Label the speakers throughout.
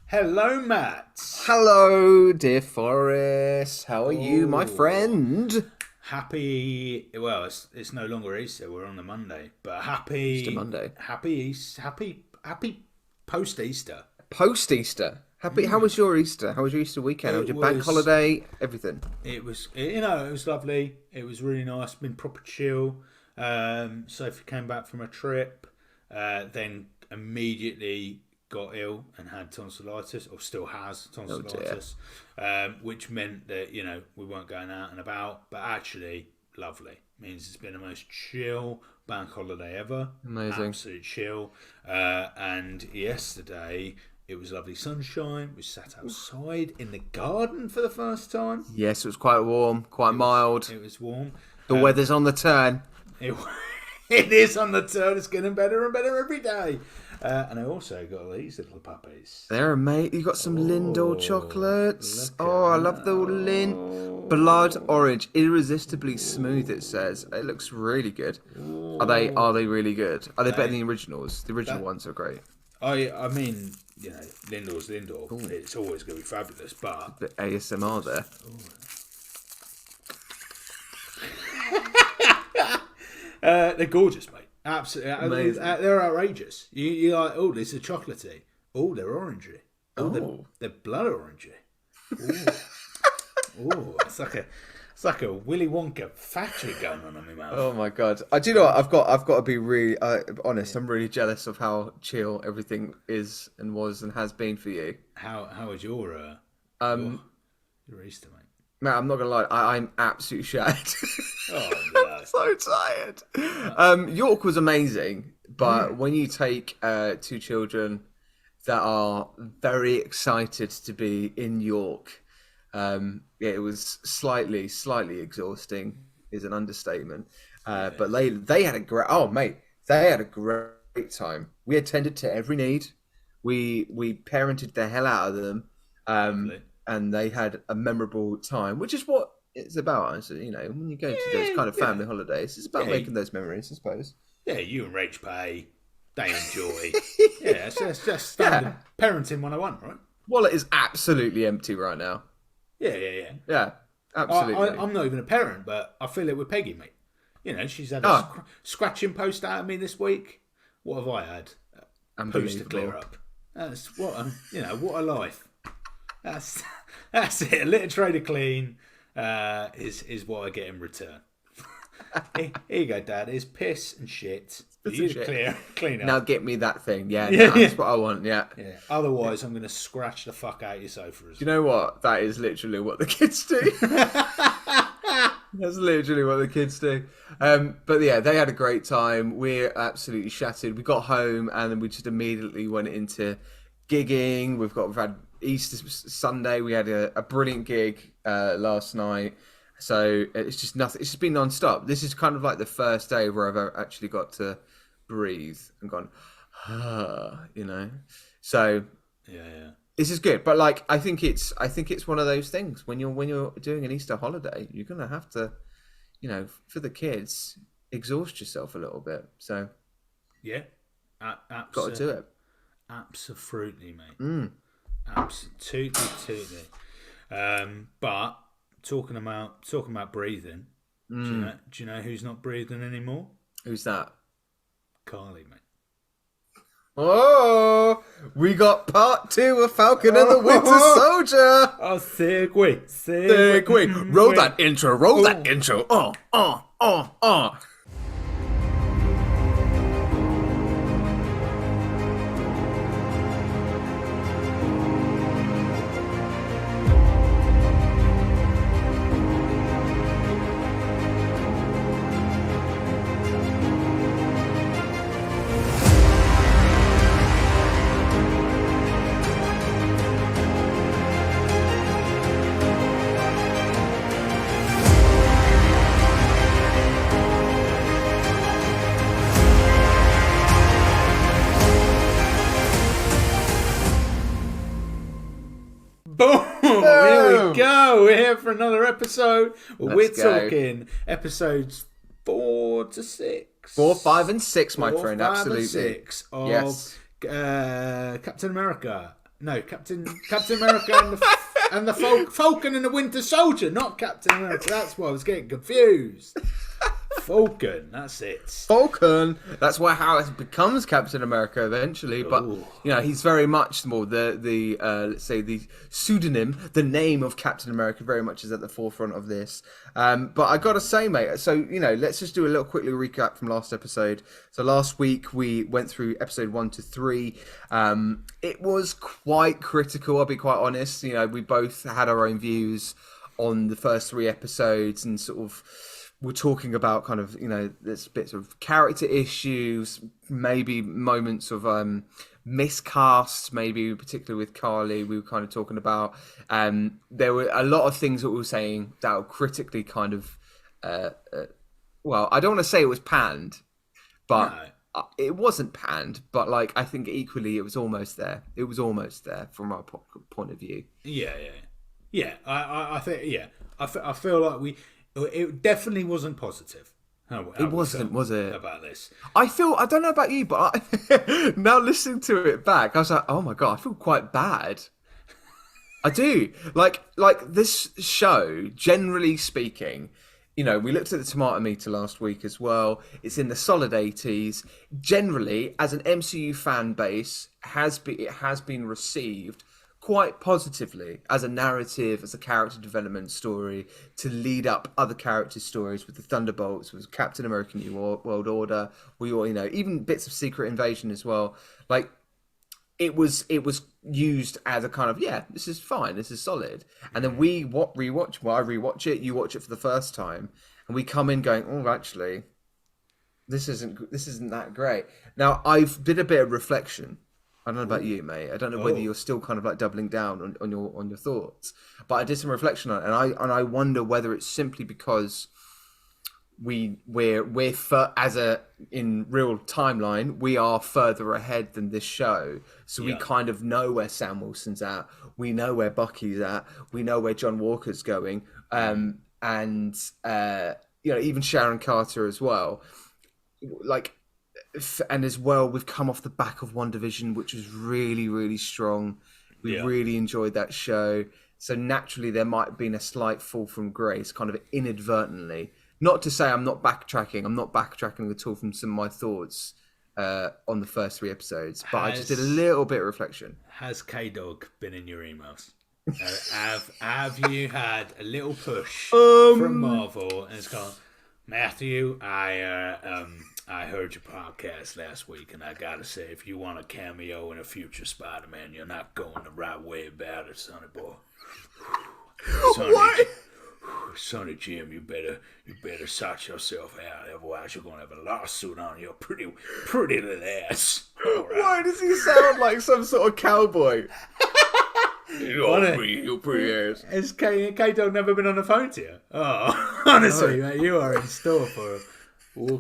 Speaker 1: Hello, Matt.
Speaker 2: Hello, dear Forrest. How are you, my
Speaker 1: Oh,
Speaker 2: friend?
Speaker 1: happy. Well, it's no longer Easter. We're on the Monday, but
Speaker 2: Easter Monday.
Speaker 1: happy post Easter.
Speaker 2: Post Easter. Happy. How was your Easter? How was your Easter weekend? How was
Speaker 1: It
Speaker 2: your bank
Speaker 1: was.
Speaker 2: holiday? Everything.
Speaker 1: It was lovely. It was really nice. Been proper chill. Sophie came back from a trip, then immediately got ill and had tonsillitis, or still has
Speaker 2: Oh dear.
Speaker 1: tonsillitis, which meant that we weren't going out and about. But actually, lovely. Means it's been the most chill bank holiday ever.
Speaker 2: Amazing.
Speaker 1: Absolute chill. And yesterday it was lovely sunshine. We sat outside in the garden for the first time.
Speaker 2: Yes, it was quite warm, quite mild.
Speaker 1: It was warm.
Speaker 2: The weather's on the turn.
Speaker 1: It, it is on the turn. It's getting better and better every day. And I also got these little puppies.
Speaker 2: There, mate. You got some Lindor chocolates.
Speaker 1: Look
Speaker 2: Oh, I
Speaker 1: at
Speaker 2: love the Lind.
Speaker 1: that.
Speaker 2: Blood orange, irresistibly smooth. It says it looks really good. Are they? Are they really good? Are they better than the originals? The original ones are great.
Speaker 1: I mean, Lindor's Lindor. Ooh. It's always going to be fabulous, but
Speaker 2: The ASMR there.
Speaker 1: They're gorgeous, mate. Absolutely,
Speaker 2: Amazing.
Speaker 1: they're outrageous. You're like, oh, this is chocolatey. Oh, they're orangey. Oh, they're blood orangey. Oh, it's like a Willy Wonka factory going on in my mouth.
Speaker 2: Oh my god! I do you know what? I've got to be really honest. I'm really jealous of how chill everything is and was and has been for you.
Speaker 1: How was your Easter, mate?
Speaker 2: Man, I'm not gonna lie. I'm absolutely shattered.
Speaker 1: Oh
Speaker 2: I'm so tired. York was amazing, but when you take two children that are very excited to be in York, yeah, it was slightly exhausting. Is an understatement. But they had a great. Oh mate, they had a great time. We attended to every need. We parented the hell out of them.
Speaker 1: Lovely.
Speaker 2: And they had a memorable time, which is what it's about. When you go to those kind of family holidays, it's about making those memories, I suppose.
Speaker 1: Yeah, you and Rach pay, they enjoy. Yeah, it's just standard parenting 101, right?
Speaker 2: Wallet is absolutely empty right now.
Speaker 1: Yeah.
Speaker 2: Absolutely.
Speaker 1: I'm not even a parent, but I feel it with Peggy, mate. She's had a scratching post out of me this week. What have I had? Post to clear up. That's what a life. That's it. A litter tray to clean is what I get in return. Here you go, Dad. It's piss and shit. You clean up.
Speaker 2: Now get me that thing. That's what I want. Yeah.
Speaker 1: Otherwise, I'm going to scratch the fuck out of your sofa.
Speaker 2: Do you know what? That is literally what the kids do. That's literally what the kids do. But yeah, they had a great time. We're absolutely shattered. We got home and then we just immediately went into gigging. We've had Easter Sunday. We had a brilliant gig last night. So it's just nothing. It's just been non-stop. This is kind of like the first day where I've actually got to breathe and gone, So
Speaker 1: yeah.
Speaker 2: This is good, but like I think it's one of those things when you're doing an Easter holiday, you're gonna have to, for the kids, exhaust yourself a little bit. So
Speaker 1: yeah,
Speaker 2: got to do it.
Speaker 1: Absolutely, mate. Absolutely. But talking about breathing, do you know who's not breathing anymore?
Speaker 2: Who's that?
Speaker 1: Carly, mate.
Speaker 2: Oh, we got part 2 of Falcon and the Winter Soldier.
Speaker 1: Oh, segue.
Speaker 2: Roll that intro. That intro. Oh.
Speaker 1: Boom! Here we go. We're here for another episode. We're talking episodes 4 to 6.
Speaker 2: 4, 5, and 6, my friend.
Speaker 1: 5
Speaker 2: Absolutely.
Speaker 1: and 6 of Captain America: No, Captain America and the Falcon and the Winter Soldier, not Captain America. That's why I was getting confused. Falcon, that's it.
Speaker 2: Falcon. That's how it becomes Captain America eventually. But he's very much more the let's say the pseudonym, the name of Captain America, very much is at the forefront of this. But I gotta say, mate. So let's just do a little quickly recap from last episode. So last week we went through episode 1 to 3. It was quite critical. I'll be quite honest. We both had our own views on the first 3 episodes, and sort of. We're talking about kind of, there's bits of character issues, maybe moments of miscast, maybe particularly with Carly, we were kind of talking about. There were a lot of things that we were saying that were critically kind of, well, I don't want to say it was panned, but it wasn't panned, but I think equally it was almost there. It was almost there from our point of view.
Speaker 1: Yeah. I think, I feel like it definitely wasn't positive.
Speaker 2: It wasn't, was it?
Speaker 1: About this.
Speaker 2: I don't know about you, but now listening to it back, I was like, oh my God, I feel quite bad. I do. Like this show, generally speaking, we looked at the tomato meter last week as well. It's in the solid 80s. Generally, as an MCU fan base, it has been received quite positively as a narrative, as a character development story to lead up other character stories with the Thunderbolts, with Captain America New World Order. We all, even bits of Secret Invasion as well. It was used as a kind of, this is fine, this is solid. And then I rewatch it, you watch it for the first time, and we come in going, oh, actually, this isn't that great. Now, I've did a bit of reflection. I don't know about you, mate. I don't know whether you're still kind of doubling down on your thoughts, but I did some reflection on it, and I wonder whether it's simply because in real timeline we are further ahead than this show, so we kind of know where Sam Wilson's at, we know where Bucky's at, we know where John Walker's going, and even Sharon Carter as well, and as well, we've come off the back of WandaVision, which was really, really strong. We really enjoyed that show. So naturally, there might have been a slight fall from grace, kind of inadvertently. Not to say I'm not backtracking. I'm not backtracking at all from some of my thoughts on the first 3 episodes. But I just did a little bit of reflection.
Speaker 1: Has K-Dog been in your emails? Have you had a little push from Marvel and it's gone, Matthew, I heard your podcast last week, and I gotta say, if you want a cameo in a future Spider-Man, you're not going the right way about it, sonny boy. Sonny Jim, you better sort yourself out, otherwise you're gonna have a lawsuit on your pretty little ass. Right.
Speaker 2: Why does he sound like some sort of cowboy? Your pretty ass.
Speaker 1: Has K-Dog never been on the phone to you? Oh, honestly, mate, you are in store for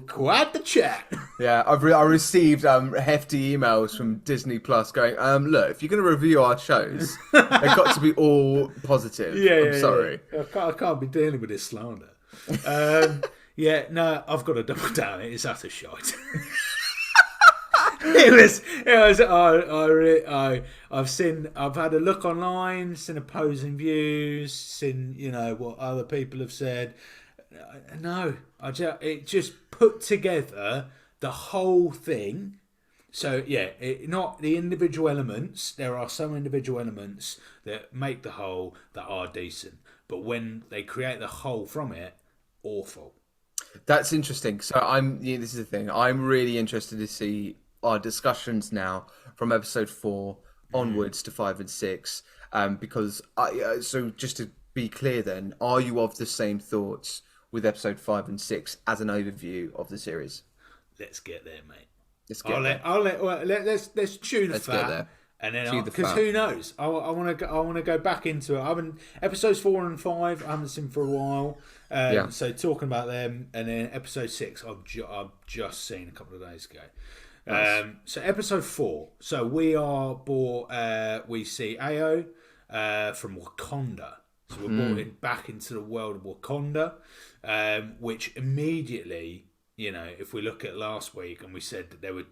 Speaker 1: quite the chat.
Speaker 2: Yeah, I received hefty emails from Disney Plus going, look, if you're going to review our shows, they've got to be all positive. I'm sorry.
Speaker 1: I can't be dealing with this slander. No, I've got to double down. It's utter shite. I've had a look online, seen opposing views, seen, what other people have said. No, it just put together the whole thing. So not the individual elements. There are some individual elements that make the whole that are decent, but when they create the whole from it, awful.
Speaker 2: That's interesting. So this is the thing. I'm really interested to see our discussions now from episode 4 onwards to 5 and 6, because so just to be clear, then, are you of the same thoughts with episode 5 and 6 as an overview of the series?
Speaker 1: Let's get there, mate.
Speaker 2: Let's
Speaker 1: chew the fat, and then because who knows? I want to go back into it. Episodes 4 and 5 I haven't seen for a while. So talking about them, and then episode 6 I've just seen a couple of days ago. Nice. So episode 4. So we see Ao from Wakanda. So we're brought back into the world of Wakanda, which immediately, if we look at last week and we said that there were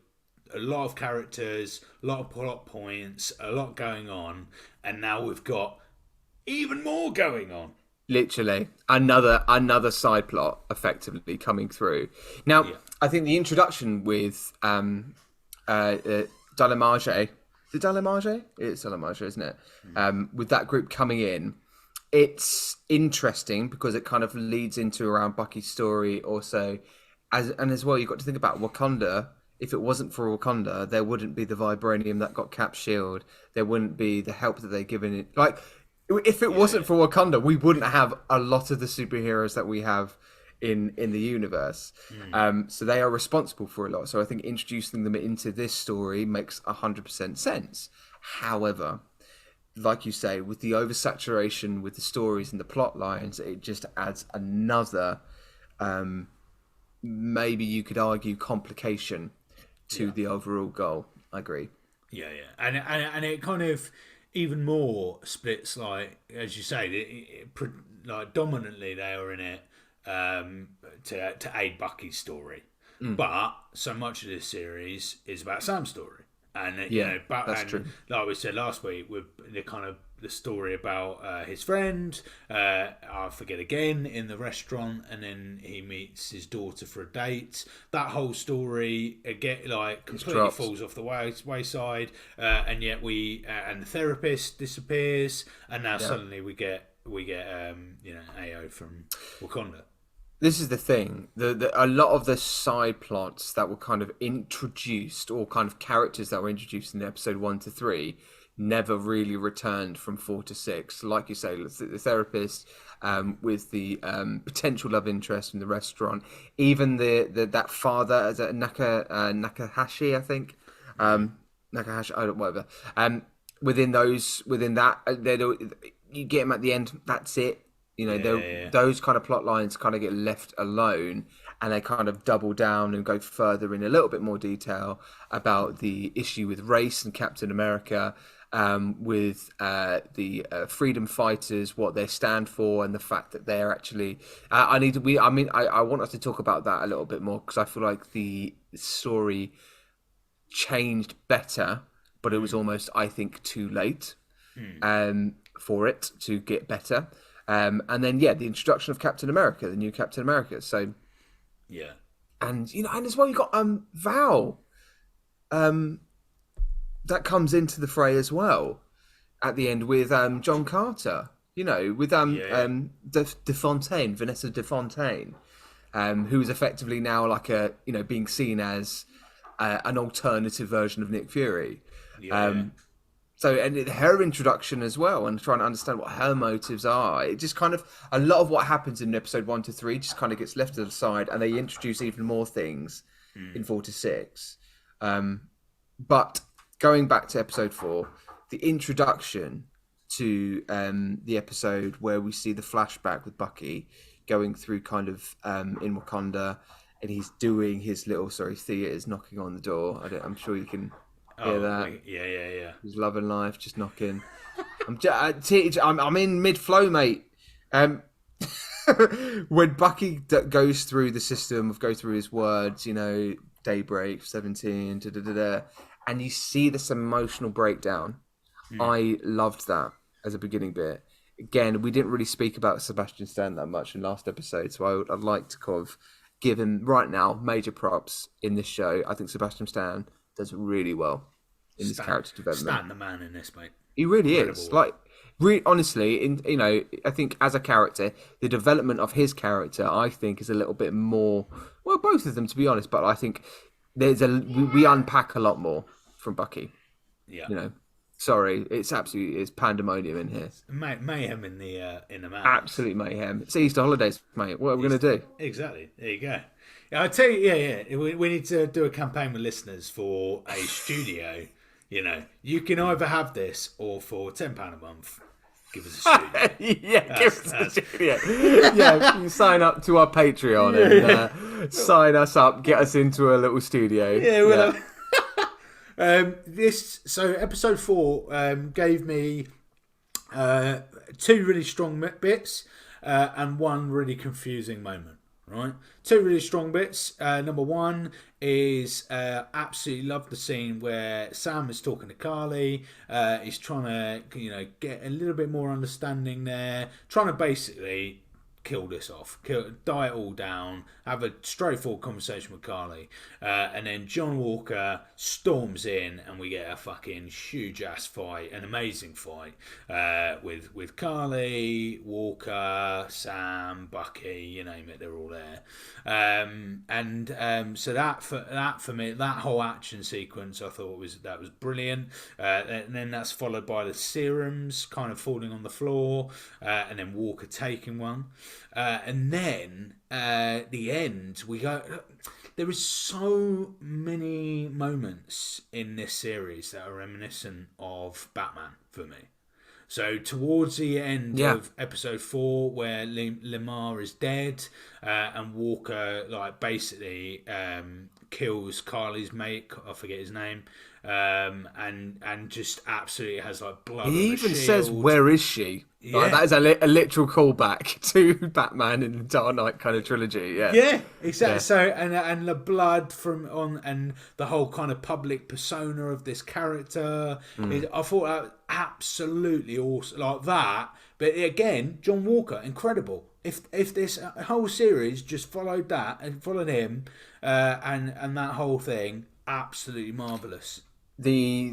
Speaker 1: a lot of characters, a lot of plot points, a lot going on, and now we've got even more going on.
Speaker 2: Literally, another side plot effectively coming through. Now, I think the introduction with Dalamage, is it Dalamage? It's Dalamage, isn't it? With that group coming in, it's interesting because it kind of leads into around Bucky's story also, as well. You've got to think about Wakanda. If it wasn't for Wakanda, there wouldn't be the vibranium that got Cap's shield. There wouldn't be the help that they're giving it. Like, if it wasn't for Wakanda, we wouldn't have a lot of the superheroes that we have in the universe. So they are responsible for a lot. So I think introducing them into this story makes 100% sense. However, like you say, with the oversaturation with the stories and the plot lines, it just adds another, maybe you could argue, complication to the overall goal. I agree.
Speaker 1: Yeah. And it kind of even more splits, like, as you say, like dominantly they are in it to aid Bucky's story. But so much of this series is about Sam's story. And that's true. Like we said last week, with the story about his friend, I forget again, in the restaurant, and then he meets his daughter for a date. That whole story again, like, completely falls off the wayside, and yet and the therapist disappears, and now suddenly we get AO from Wakanda.
Speaker 2: This is the thing. A lot of the side plots that were kind of introduced, or kind of characters that were introduced in episode 1 to 3, never really returned from 4 to 6. Like you say, the therapist, with the potential love interest in the restaurant, even that father as a Nakahashi, I think, Nakahashi, I don't whatever. Within that, you get him at the end. That's it. Those kind of plot lines kind of get left alone, and they kind of double down and go further in a little bit more detail about the issue with race and Captain America, with the freedom fighters, what they stand for, and the fact that they're actually. I want us to talk about that a little bit more, because I feel like the story changed better, but it was almost, I think, too late for it to get better. And then the introduction of Captain America, the new Captain America. So and and as well you got Val, that comes into the fray as well at the end with John Carter. With De Fontaine, Vanessa De Fontaine, who is effectively now like being seen as an alternative version of Nick Fury. So, and her introduction as well, and trying to understand what her motives are. It just kind of, a lot of what happens in episode 1 to 3 just kind of gets left to the side, and they introduce even more things in 4 to 6. But going back to episode 4, the introduction to the episode where we see the flashback with Bucky going through kind of in Wakanda, and he's doing his little, Thea is knocking on the door. I'm sure you can... hear that?
Speaker 1: Yeah.
Speaker 2: He's loving life, just knocking. I'm in mid-flow, mate. When Bucky goes through the system, go through his words, daybreak, 17, and you see this emotional breakdown. I loved that as a beginning bit. Again, we didn't really speak about Sebastian Stan that much in last episode, so I'd like to kind of give him, right now, major props in this show. I think Sebastian Stan does really well in this character development.
Speaker 1: Stan the man in this, mate.
Speaker 2: He really is. Like, honestly, I think as a character, the development of his character, I think, is a little bit more. Well, both of them, to be honest. But I think we unpack a lot more from Bucky.
Speaker 1: Yeah.
Speaker 2: Sorry, it's pandemonium in here.
Speaker 1: Mayhem in the man.
Speaker 2: Absolute mayhem. It's Easter holidays, mate. What are we going to do?
Speaker 1: Exactly. There you go. I'll tell you, We need to do a campaign with listeners for a studio. You can either have this, or for £10 a month, give us a studio.
Speaker 2: Give us a studio. You sign up to our Patreon and sign us up, get us into a little studio.
Speaker 1: So episode 4 gave me 2 really strong bits and 1 really confusing moment. right? Two really strong bits. Number one is absolutely love the scene where Sam is talking to Carly. He's trying to, get a little bit more understanding there, trying to basically kill this off, die it all down, have a straightforward conversation with Carly, and then John Walker storms in, and we get a fucking huge ass fight, an amazing fight with Carly, Walker, Sam, Bucky, you name it, they're all there, so that for me, that whole action sequence, I thought was brilliant, and then that's followed by the serums kind of falling on the floor, and then Walker taking one. And then the end, we go. There is so many moments in this series that are reminiscent of Batman for me. So towards the end of episode 4, where Lamar is dead, and Walker basically kills Carly's mate, I forget his name, and just absolutely has blood.
Speaker 2: He
Speaker 1: on the
Speaker 2: even
Speaker 1: shield.
Speaker 2: says, "Where is she?"
Speaker 1: Yeah.
Speaker 2: That is a literal callback to Batman in the Dark Knight kind of trilogy.
Speaker 1: Yeah, exactly. Yeah. So and the blood and the whole kind of public persona of this character. I thought that was absolutely awesome, like that. But again, John Walker, incredible. If this whole series just followed that and followed him, and that whole thing, absolutely marvelous.
Speaker 2: The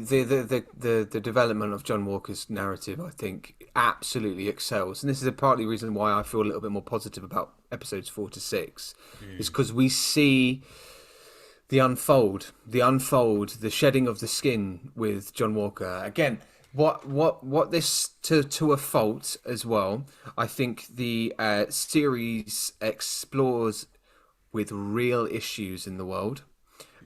Speaker 2: development of John Walker's narrative, I think, absolutely excels, and this is partly reason why I feel a little bit more positive about episodes 4 to 6, is because we see the unfold, the shedding of the skin with John Walker. Again, what this to a fault as well. I think the series explores with real issues in the world,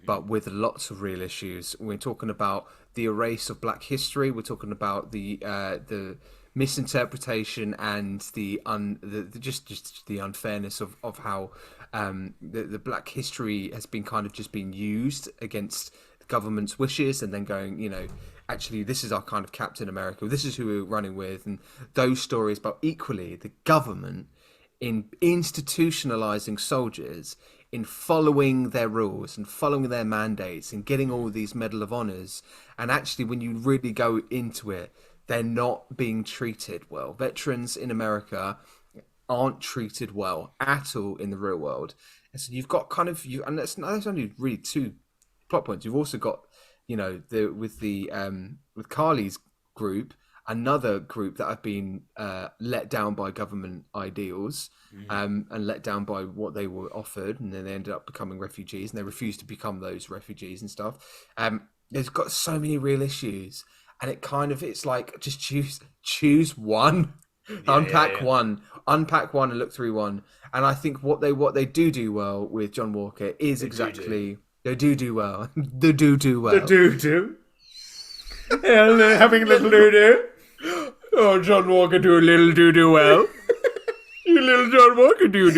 Speaker 2: but with lots of real issues. We're talking about the erase of Black history. We're talking about the misinterpretation and the unfairness of how the Black history has been kind of just been used against the government's wishes, and then going, actually this is our kind of Captain America. This is who we're running with, and those stories. But equally, the government in institutionalizing soldiers, in following their rules and following their mandates and getting all these Medal of Honors. And actually, when you really go into it, they're not being treated well. Veterans in America aren't treated well at all in the real world. And so you've got and that's only really 2 plot points. You've also got, with Carly's group, another group that have been let down by government ideals, and let down by what they were offered, and then they ended up becoming refugees, and they refused to become those refugees and stuff. There's got so many real issues, and it's like, just choose one, unpack one and look through one. And I think what they do well with John Walker is they do well. They do. Having a little doo-doo. Oh, John Walker do a little doo-doo well. You little John Walker do.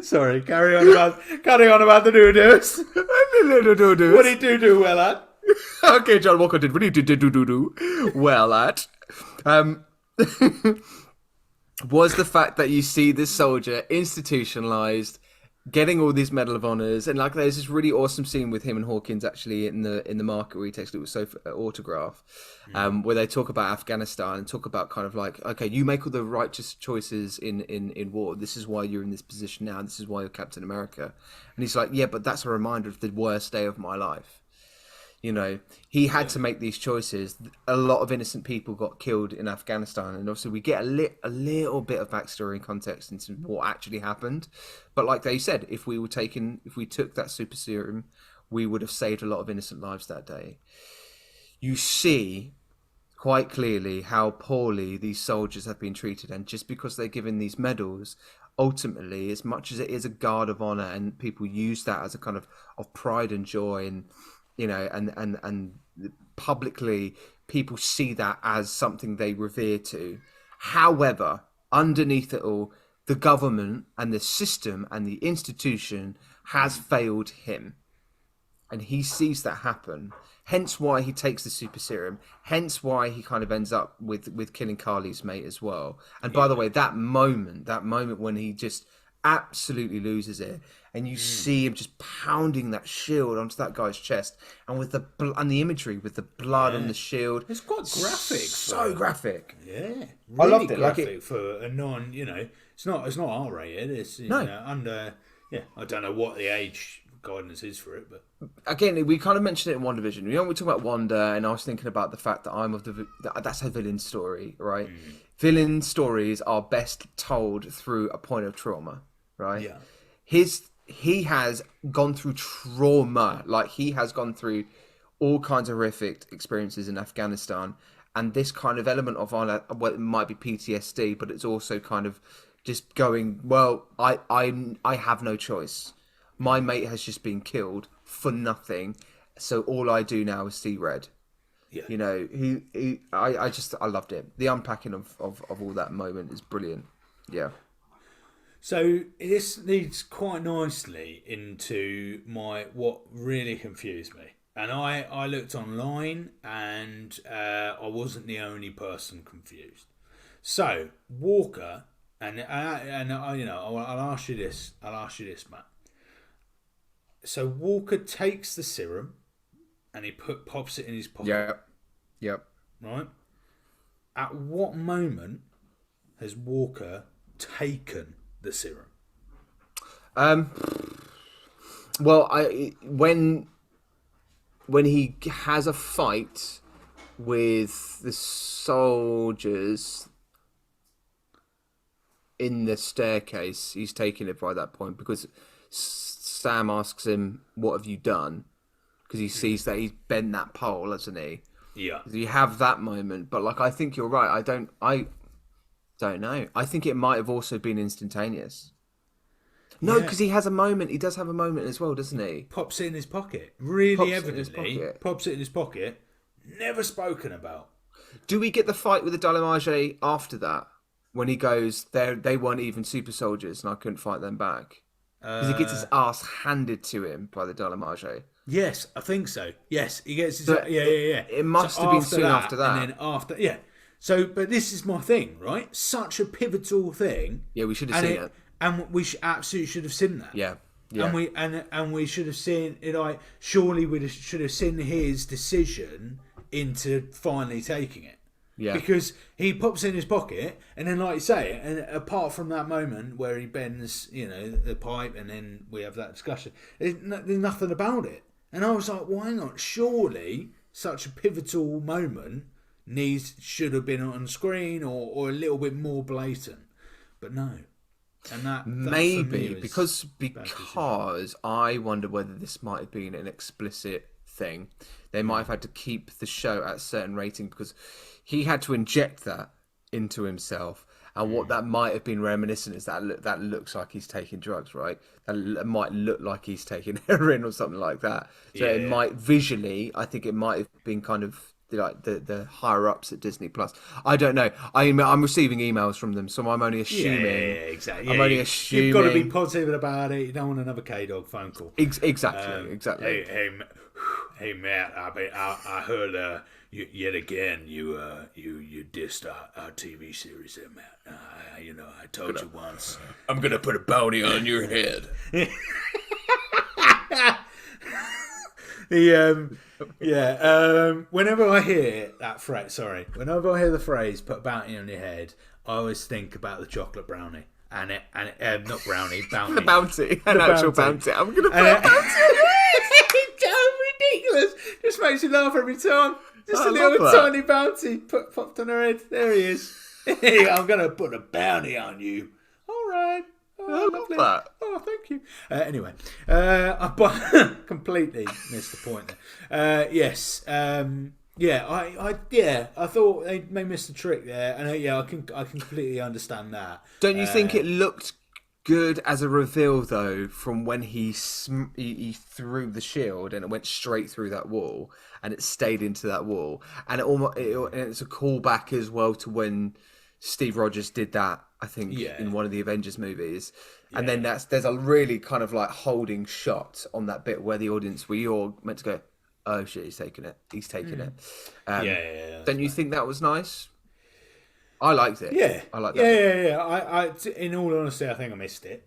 Speaker 1: Sorry, carry on about the doo-doos.
Speaker 2: Little doo-doos.
Speaker 1: What did he do well at?
Speaker 2: Okay, John Walker did really do well at. Was the fact that you see this soldier institutionalized, getting all these Medal of Honors, and there's this really awesome scene with him and Hawkins actually in the market where he takes it with Sophie autograph, where they talk about Afghanistan and talk about kind of okay, you make all the righteous choices in war. This is why you're in this position now. This is why you're Captain America. And he's like, yeah, but that's a reminder of the worst day of my life. He had to make these choices. A lot of innocent people got killed in Afghanistan, and obviously we get a little bit of backstory and context into what actually happened. But like they said, if we took that super serum, we would have saved a lot of innocent lives that day. You see quite clearly how poorly these soldiers have been treated, and just because they're given these medals, ultimately, as much as it is a guard of honor, and people use that as a kind of pride and joy, and and publicly people see that as something they revere to. However, underneath it all, the government and the system and the institution has failed him. and he sees that happen. Hence why he takes the super serum. Hence why he kind of ends up with killing Carly's mate as well. And by the way, that moment when he just absolutely loses it, and you see him just pounding that shield onto that guy's chest, and with the imagery with the blood on the shield,
Speaker 1: it's quite graphic,
Speaker 2: so graphic.
Speaker 1: Yeah, really
Speaker 2: I loved it.
Speaker 1: Graphic for a non, it's not R-rated. It's under, I don't know what the age guidance is for it, but
Speaker 2: again, we kind of mentioned it in WandaVision. We talk about Wanda, and I was thinking about the fact that that's a villain story, right? Villain stories are best told through a point of trauma, right?
Speaker 1: Yeah.
Speaker 2: He has gone through trauma, like he has gone through all kinds of horrific experiences in Afghanistan, and this kind of element of well, it might be PTSD, but it's also kind of just going, well, I have no choice. My mate has just been killed for nothing, so all I do now is see red.
Speaker 1: Yeah.
Speaker 2: I loved it. The unpacking of all that moment is brilliant. Yeah.
Speaker 1: So this leads quite nicely into what really confused me. And I looked online, and I wasn't the only person confused. So Walker, and I'll ask you this, Matt. So Walker takes the serum, and he pops it in his pocket.
Speaker 2: Yep.
Speaker 1: Right. At what moment has Walker taken the serum?
Speaker 2: Well, when he has a fight with the soldiers in the staircase, he's taking it by that point, because Sam asks him, "What have you done?" Because he sees that he's bent that pole, hasn't he?
Speaker 1: Yeah.
Speaker 2: So you have that moment, but I think you're right. I don't know. I think it might have also been instantaneous. No, because he has a moment. He does have a moment as well, doesn't he?
Speaker 1: Pops it in his pocket. Really evidently, pops it in his pocket. Never spoken about.
Speaker 2: Do we get the fight with the Dalimage after that? When he goes, they weren't even super soldiers, and I couldn't fight them back. Because he gets his ass handed to him by the Dalimage.
Speaker 1: Yes, I think so. Yes, he gets his... Yeah.
Speaker 2: It must have been soon after that.
Speaker 1: And then after... Yeah. So, but this is my thing, right? Such a pivotal thing.
Speaker 2: Yeah, we should have seen it.
Speaker 1: And we absolutely should have seen that.
Speaker 2: Yeah.
Speaker 1: And we should have seen it. Surely we should have seen his decision into finally taking it.
Speaker 2: Yeah.
Speaker 1: Because he pops in his pocket, and then, like you say, and apart from that moment where he bends, the pipe, and then we have that discussion, there's nothing about it. And I was like, well, hang on, surely such a pivotal moment should have been on screen or a little bit more blatant, but no. And that
Speaker 2: maybe because I wonder whether this might have been an explicit thing. They might have had to keep the show at a certain rating because he had to inject that into himself, and what that might have been reminiscent is that looks like he's taking drugs, right? That might look like he's taking heroin or something like that. So it might visually, I think it might have been kind of like the higher ups at Disney Plus. I don't know. I'm receiving emails from them, so I'm only assuming.
Speaker 1: Yeah, exactly.
Speaker 2: I'm only assuming.
Speaker 1: You've got to be positive about it. You don't want another K-Dog phone call.
Speaker 2: Exactly.
Speaker 1: Hey, Matt. I heard yet again you dissed our TV series there, Matt. I told you once.
Speaker 2: I'm gonna put a bounty on your head.
Speaker 1: Whenever I hear that phrase, whenever I hear the phrase "put a bounty on your head," I always think about the chocolate brownie and not brownie, bounty.
Speaker 2: Bounty. I'm gonna put a bounty on your head.
Speaker 1: It's so ridiculous. Just makes you laugh every time. Just a little tiny bounty popped on her head. There he is. I'm gonna put a bounty on you. All right.
Speaker 2: Oh, I love that.
Speaker 1: Oh, thank you. Anyway, I completely missed the point there. Yes. I thought they missed the trick there, and I can completely understand that.
Speaker 2: Don't you think it looked good as a reveal though, from when he threw the shield and it went straight through that wall and it stayed into that wall, and it's a callback as well to when Steve Rogers did that I think,
Speaker 1: Yeah.
Speaker 2: in one of the Avengers movies. And then there's a really kind of like holding shot on that bit where the audience, where you're meant to go, oh shit, he's taking it. He's taking it. Don't you think that was nice? I liked it.
Speaker 1: Yeah.
Speaker 2: I like that bit.
Speaker 1: Yeah. I, in all honesty, I think I missed it.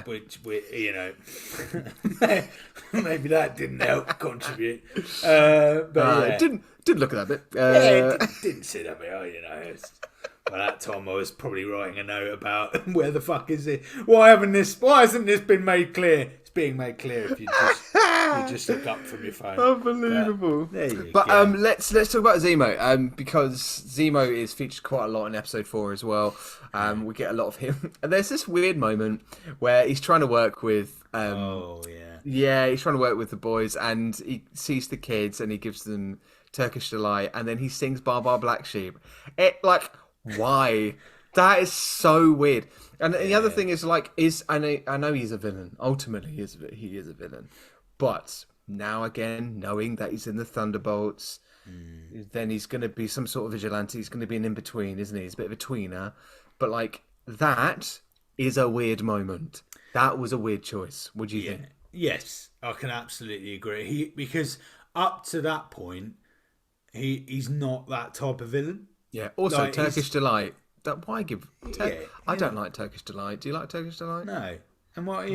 Speaker 1: Which maybe that didn't help contribute. But
Speaker 2: it didn't look at that bit.
Speaker 1: it didn't sit at me. By that time, I was probably writing a note about where the fuck is it? Why hasn't this been made clear? It's being made clear if you just look up from your phone.
Speaker 2: Unbelievable. But let's talk about Zemo, because Zemo is featured quite a lot in episode 4 as well. We get a lot of him, and there's this weird moment where he's trying to work with. He's trying to work with the boys, and he sees the kids, and he gives them Turkish Delight, and then he sings "Bar Bar Black Sheep." Why? That is so weird. And the other thing is I know he's a villain. Ultimately, he is a villain. But now again, knowing that he's in the Thunderbolts, then he's going to be some sort of vigilante. He's going to be an in-between, isn't he? He's a bit of a tweener. But that is a weird moment. That was a weird choice. What do you think?
Speaker 1: Yes, I can absolutely agree. Because up to that point, he's not that type of villain.
Speaker 2: Yeah. Also, Turkish Delight. Why give? I don't like Turkish Delight. Do you like Turkish Delight?
Speaker 1: No. And what I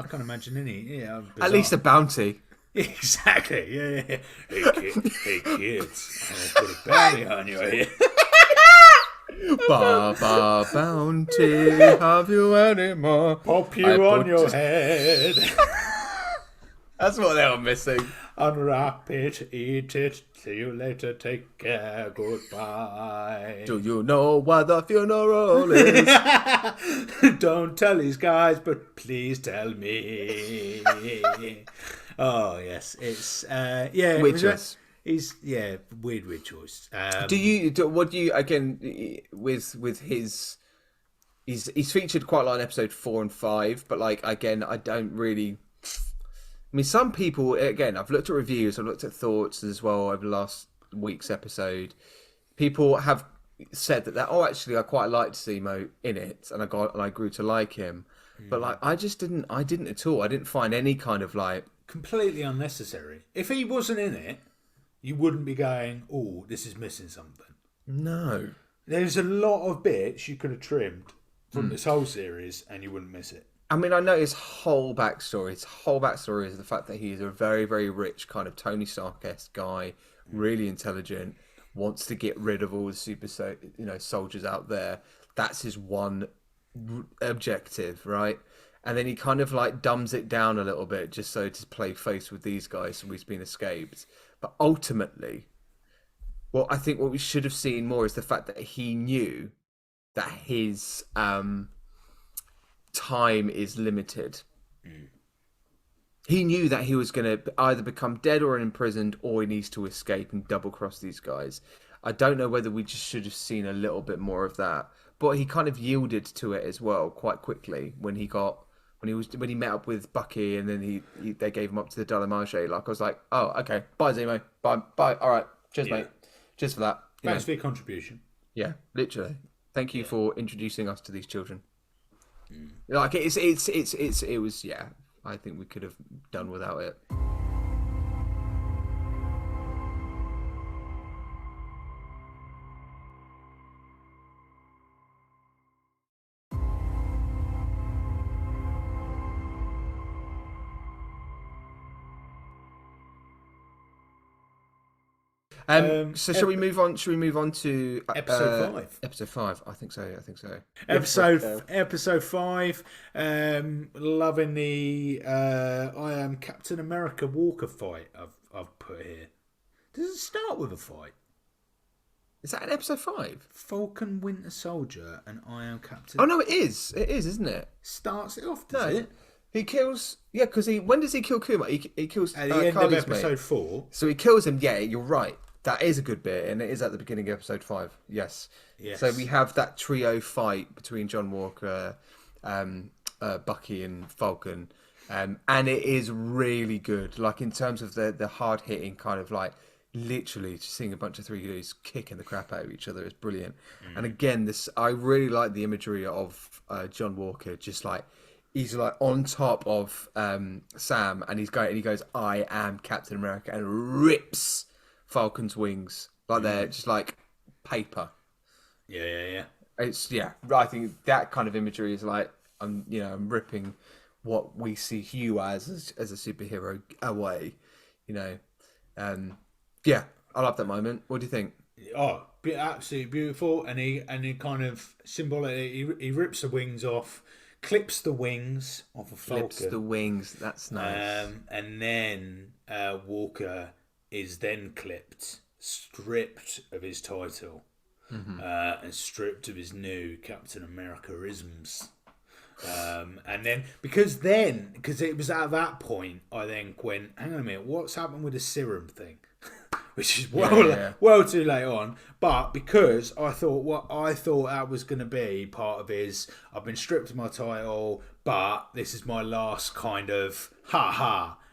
Speaker 1: can't imagine any. Yeah. Bizarre.
Speaker 2: At least a bounty.
Speaker 1: Exactly. Yeah. Hey kids, I'll put a bounty on your head.
Speaker 2: Baba bounty, have you any more?
Speaker 1: Pop you on your head.
Speaker 2: That's what they were missing.
Speaker 1: Unwrap it, eat it, see you later, take care, goodbye.
Speaker 2: Do you know where the funeral is?
Speaker 1: Don't tell these guys, but please tell me. Oh, yes, it's,
Speaker 2: Weird choice.
Speaker 1: Weird choice.
Speaker 2: What do you, again, with his, he's featured quite a lot in episode 4 and 5, but again, I don't really... I mean, some people, again, I've looked at reviews, I've looked at thoughts as well over the last week's episode. People have said that actually, I quite liked Zemo in it, and I grew to like him. But I didn't at all. I didn't find any kind of
Speaker 1: completely unnecessary. If he wasn't in it, you wouldn't be going, oh, this is missing something.
Speaker 2: No.
Speaker 1: There's a lot of bits you could have trimmed from this whole series, and you wouldn't miss it.
Speaker 2: I mean, I know his whole backstory. His whole backstory is the fact that he's a very, very rich kind of Tony Stark-esque guy, really intelligent, wants to get rid of all the super soldiers out there. That's his one objective, right? And then he kind of dumbs it down a little bit just so to play face with these guys so he's been escaped. But ultimately, I think what we should have seen more is the fact that he knew that his... time is limited. He knew that he was going to either become dead or imprisoned, or he needs to escape and double cross these guys. I don't know whether we just should have seen a little bit more of that, but he kind of yielded to it as well quite quickly when he met up with Bucky, and then they gave him up to the Dalamage. I was like, oh, okay, bye Zemo, bye, all right, cheers mate, cheers for that.
Speaker 1: Thanks for your contribution.
Speaker 2: Yeah, literally. Thank you for introducing us to these children. It was, I think we could have done without it. So shall we move on? Shall we move on to
Speaker 1: episode 5?
Speaker 2: Episode 5, I think so.
Speaker 1: Episode 5. Loving the I am Captain America Walker fight. I've put here. Does it start with a fight?
Speaker 2: Is that in episode 5?
Speaker 1: Falcon, Winter Soldier, and I am Captain.
Speaker 2: Oh no, it is. It is, isn't it?
Speaker 1: Starts it off, does it?
Speaker 2: He kills... Yeah, because when does he kill Kuma? He kills...
Speaker 1: At the end of episode 4.
Speaker 2: So he kills him. Yeah, you're right. That is a good bit, and it is at the beginning of episode 5. Yes. So we have that trio fight between John Walker, Bucky, and Falcon, and it is really good. In terms of the hard hitting kind of literally just seeing a bunch of three dudes kicking the crap out of each other is brilliant. And again, I really like the imagery of John Walker, just like he's like on top of Sam, and he goes, "I am Captain America," and rips Falcon's wings like they're just like paper.
Speaker 1: Yeah.
Speaker 2: It's I think that kind of imagery is like I'm ripping what we see Hugh as a superhero away, Yeah, I love that moment. What do you think?
Speaker 1: Oh, absolutely beautiful. And he kind of symbolically he rips the wings off, clips the wings off a Falcon.
Speaker 2: Clips the wings. That's nice.
Speaker 1: And then Walker is then stripped of his title, and stripped of his new Captain America-isms. And then because it was at that point I then went, hang on a minute, what's happened with the serum thing? Which is well too late on, but because I thought that was going to be part of his, I've been stripped of my title, but this is my last kind of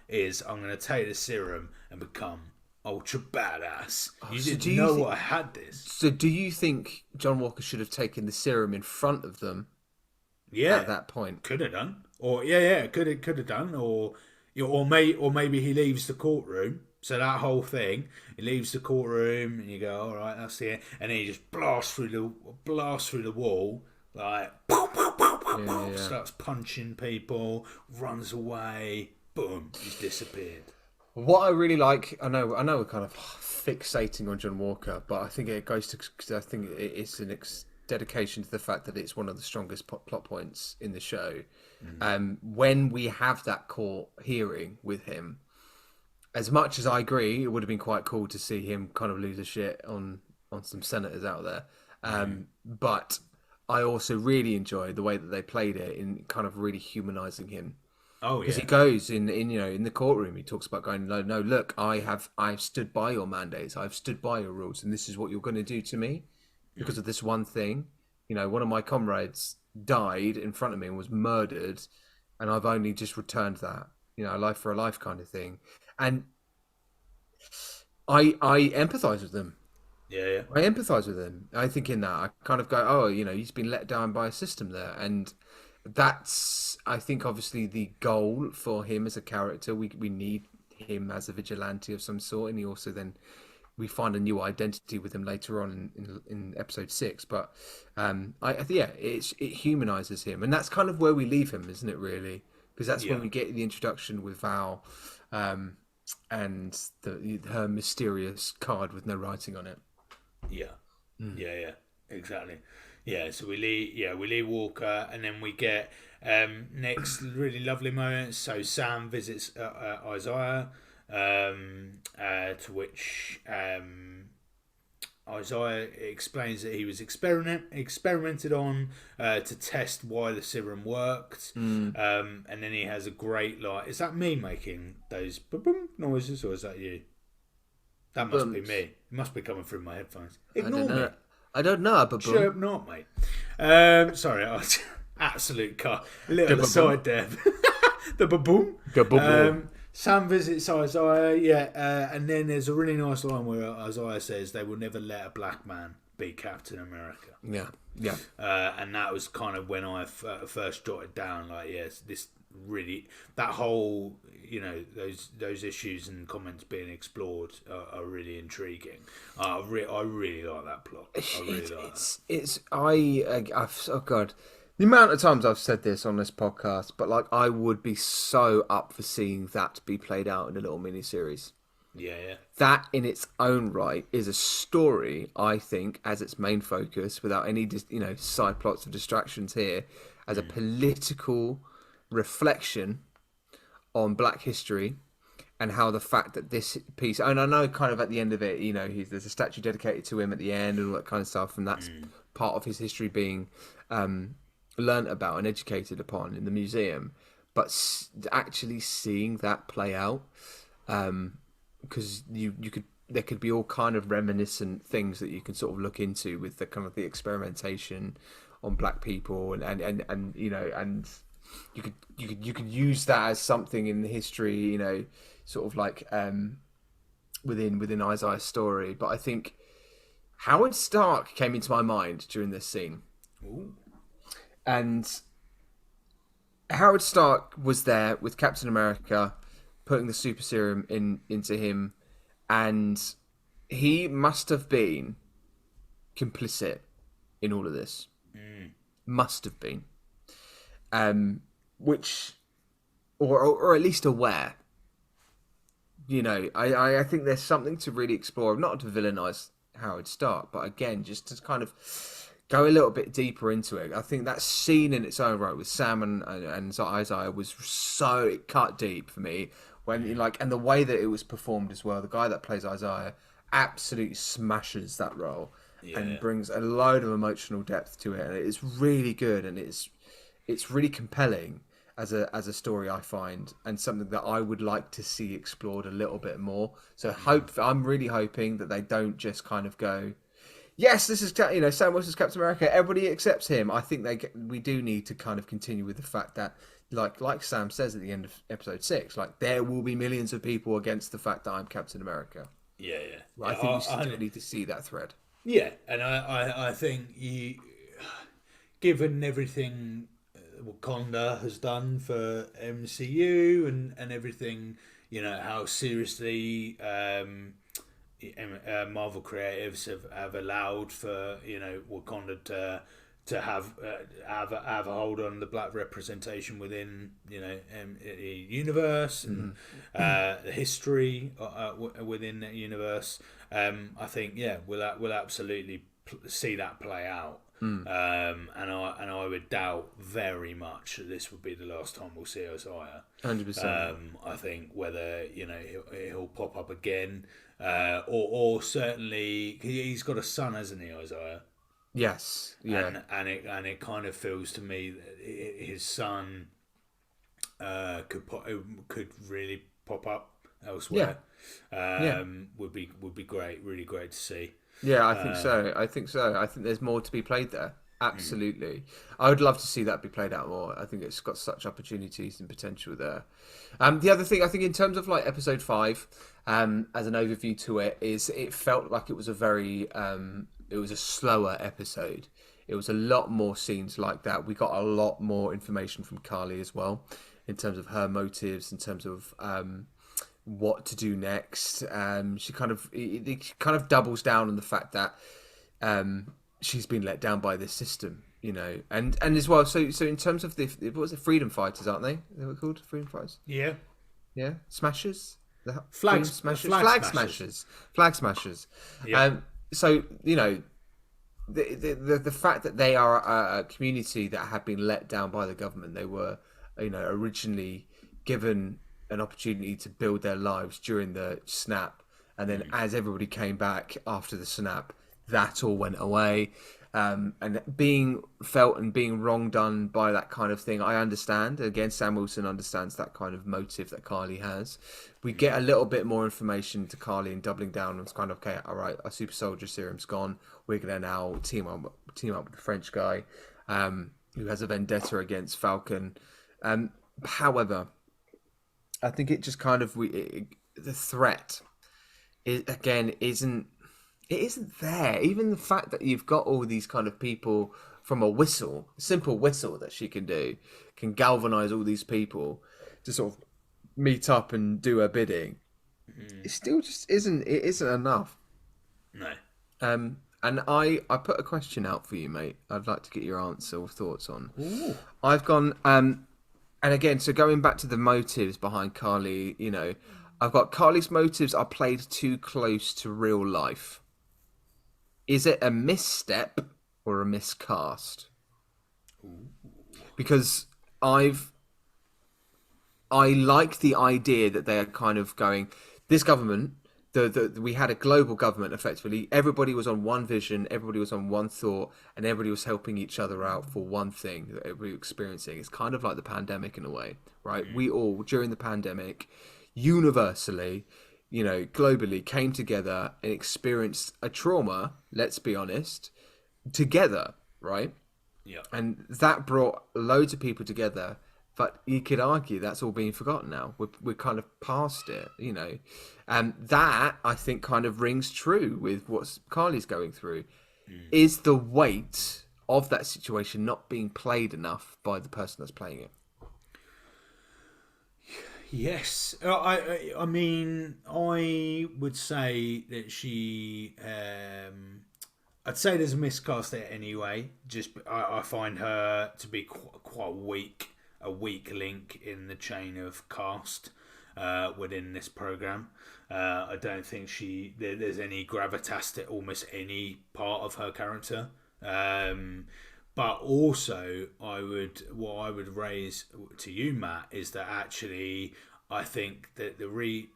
Speaker 1: is I'm going to take the serum and become ultra badass. You didn't know I had this. So
Speaker 2: do you think John Walker should have taken the serum in front of them?
Speaker 1: Yeah,
Speaker 2: at that point
Speaker 1: could have done, or could have done, or maybe he leaves the courtroom. So that whole thing, he leaves the courtroom, and you go, all right, that's the end, and then he just blasts through the wall, like starts punching people, runs away, boom, he's disappeared.
Speaker 2: What I really like, I know we're kind of fixating on John Walker, but I think it goes to, because I think it's an dedication to the fact that it's one of the strongest plot points in the show. When we have that court hearing with him, as much as I agree, it would have been quite cool to see him kind of lose a shit on some senators out there. But I also really enjoyed the way that they played it in kind of really humanizing him.
Speaker 1: Oh, yeah.
Speaker 2: Because he goes in the courtroom, he talks about going, no, look, I've stood by your mandates, I've stood by your rules, and this is what you're going to do to me because of this one thing. One of my comrades died in front of me and was murdered, and I've only just returned that, a life for a life kind of thing. And I empathise with them.
Speaker 1: Yeah.
Speaker 2: I empathise with him. I think in that, I kind of go, he's been let down by a system there. And that's, I think, obviously the goal for him as a character. We need him as a vigilante of some sort. And he also then, we find a new identity with him later on in episode 6. But it humanises him. And that's kind of where we leave him, isn't it, really? Because that's when we get the introduction with Val and her mysterious card with no writing on it.
Speaker 1: Yeah, exactly. Yeah, so we leave Walker, and then we get next really lovely moment. So Sam visits Isaiah, to which Isaiah explains that he was experimented on to test why the serum worked, and then he has a great is that me making those boom noises, or is that you? That must be me. It must be coming through my headphones. Ignore me.
Speaker 2: I don't know. But
Speaker 1: sure not, mate. Sorry, absolute cut. Little aside there. The baboom. Sam visits Isaiah, and then there's a really nice line where Isaiah says they will never let a black man be Captain America.
Speaker 2: Yeah.
Speaker 1: And that was kind of when I first jotted down, this really, that whole, those issues and comments being explored are really intriguing. I really like that plot. I really like that. Oh God. The amount of times I've said this on this podcast, but I would be so up for seeing that be played out in a little mini-series.
Speaker 2: Yeah. That in its own right is a story, I think, as its main focus, without any side plots or distractions here, as a political reflection on Black history and how the fact that this piece, and I know kind of at the end of it, there's a statue dedicated to him at the end and all that kind of stuff, and that's part of his history being learnt about and educated upon in the museum, but actually seeing that play out, because there could be all kind of reminiscent things that you can sort of look into with the kind of the experimentation on Black people, and you could use that as something in the history, sort of like within Isaiah's story. But I think Howard Stark came into my mind during this scene.
Speaker 1: Ooh.
Speaker 2: And Howard Stark was there with Captain America, putting the super serum into him, and he must have been complicit in all of this. Must have been. Which, or at least aware. You know, I think there's something to really explore, not to villainize Howard Stark, but again, just to kind of go a little bit deeper into it. I think that scene in its own right with Sam and Isaiah was so, it cut deep for me. When and the way that it was performed as well, the guy that plays Isaiah absolutely smashes that role and brings a load of emotional depth to it, and it's really good, and it's really compelling as a story, I find, and something that I would like to see explored a little bit more. So I'm really hoping that they don't just kind of go, yes, this is Sam Wilson's Captain America, everybody accepts him. I think we do need to kind of continue with the fact that, like Sam says at the end of episode 6, like there will be millions of people against the fact that I'm Captain America.
Speaker 1: Yeah.
Speaker 2: I think we still need to see that thread.
Speaker 1: Yeah, and I think given everything Wakanda has done for MCU and everything, how seriously Marvel creatives have allowed for Wakanda to have a hold on the black representation within universe and the history within that universe. I think we'll absolutely see that play out. And I would doubt very much that this would be the last time we'll see Isaiah.
Speaker 2: 100%.
Speaker 1: I think whether he'll pop up again, or certainly he's got a son, hasn't he, Isaiah?
Speaker 2: Yes. Yeah.
Speaker 1: And it kind of feels to me that his son could really pop up elsewhere. Would be great, really great to see.
Speaker 2: Yeah, I think so. I think there's more to be played there. Absolutely. I would love to see that be played out more. I think it's got such opportunities and potential there. The other thing, I think in terms of like episode 5, as an overview to it, is it felt like it was a very, it was a slower episode. It was a lot more scenes like that. We got a lot more information from Carly as well, in terms of her motives, in terms of what to do next. She kind of doubles down on the fact that she's been let down by this system, and as well. So in terms of what was it, freedom fighters, aren't they? They were called freedom fighters.
Speaker 1: Yeah.
Speaker 2: Smashers.
Speaker 1: Flag
Speaker 2: smashers. Yeah. So the fact that they are a community that have been let down by the government. They were originally given an opportunity to build their lives during the snap, and then as everybody came back after the snap, that all went away, and being felt and being wrong done by that kind of thing. I understand. Again, Sam Wilson understands that kind of motive that Carly has. We get a little bit more information to Carly and doubling down on, it's kind of, okay, all right, our super soldier serum's gone, we're gonna now team up with the French guy who has a vendetta against Falcon. However, I think it just kind of the threat isn't there. Even the fact that you've got all these kind of people from a simple whistle that she can do, can galvanize all these people to sort of meet up and do her bidding. It still just isn't enough.
Speaker 1: No.
Speaker 2: And I put a question out for you, mate. I'd like to get your answer or thoughts on.
Speaker 1: Ooh.
Speaker 2: I've gone and again, so going back to the motives behind Carly, I've got Carly's motives are played too close to real life. Is it a misstep or a miscast?
Speaker 1: Ooh.
Speaker 2: Because I like the idea that they are kind of going, this government, we had a global government effectively. Everybody was on one vision, everybody was on one thought, and everybody was helping each other out for one thing that everybody was experiencing. It's kind of like the pandemic in a way, right? We all, during the pandemic, universally, globally, came together and experienced a trauma, let's be honest, together, right?
Speaker 1: Yeah.
Speaker 2: And that brought loads of people together But you could argue that's all being forgotten now. We're kind of past it, and that I think kind of rings true with what Carly's going through. Is the weight of that situation not being played enough by the person that's playing it?
Speaker 1: Yes, I mean, I would say that she. I'd say there's a miscast there anyway. Just I find her to be quite weak, a weak link in the chain of cast within this program. I don't think there's any gravitas to almost any part of her character. But also, what I would raise to you, Matt, is that actually I think that the
Speaker 2: reparation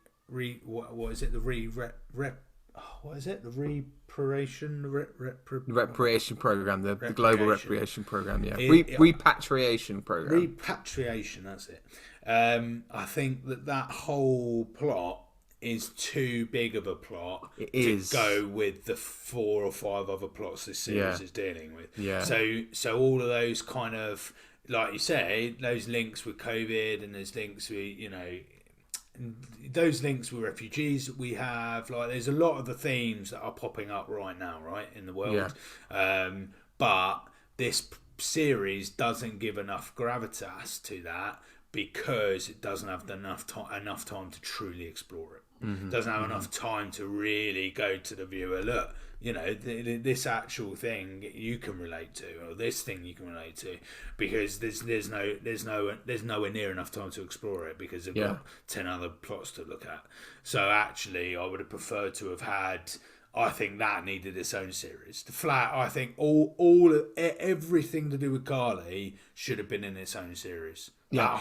Speaker 2: program, the global reparation program, repatriation program.
Speaker 1: Repatriation, that's it. I think that whole plot is too big of a plot to go with the 4 or 5 other plots this series is dealing with.
Speaker 2: Yeah.
Speaker 1: So all of those kind of, like you say, those links with COVID and those links with, those links with refugees that we have, like there's a lot of the themes that are popping up right now, right, in the world. Yeah. But this series doesn't give enough gravitas to that because it doesn't have enough time to truly explore it. Mm-hmm. Doesn't have enough time to really go to the viewer. Look, this actual thing you can relate to, or this thing you can relate to, because there's nowhere near enough time to explore it because they've got 10 other plots to look at. So actually, I would have preferred to have had. I think that needed its own series. I think everything to do with Carly should have been in its own series. Yeah.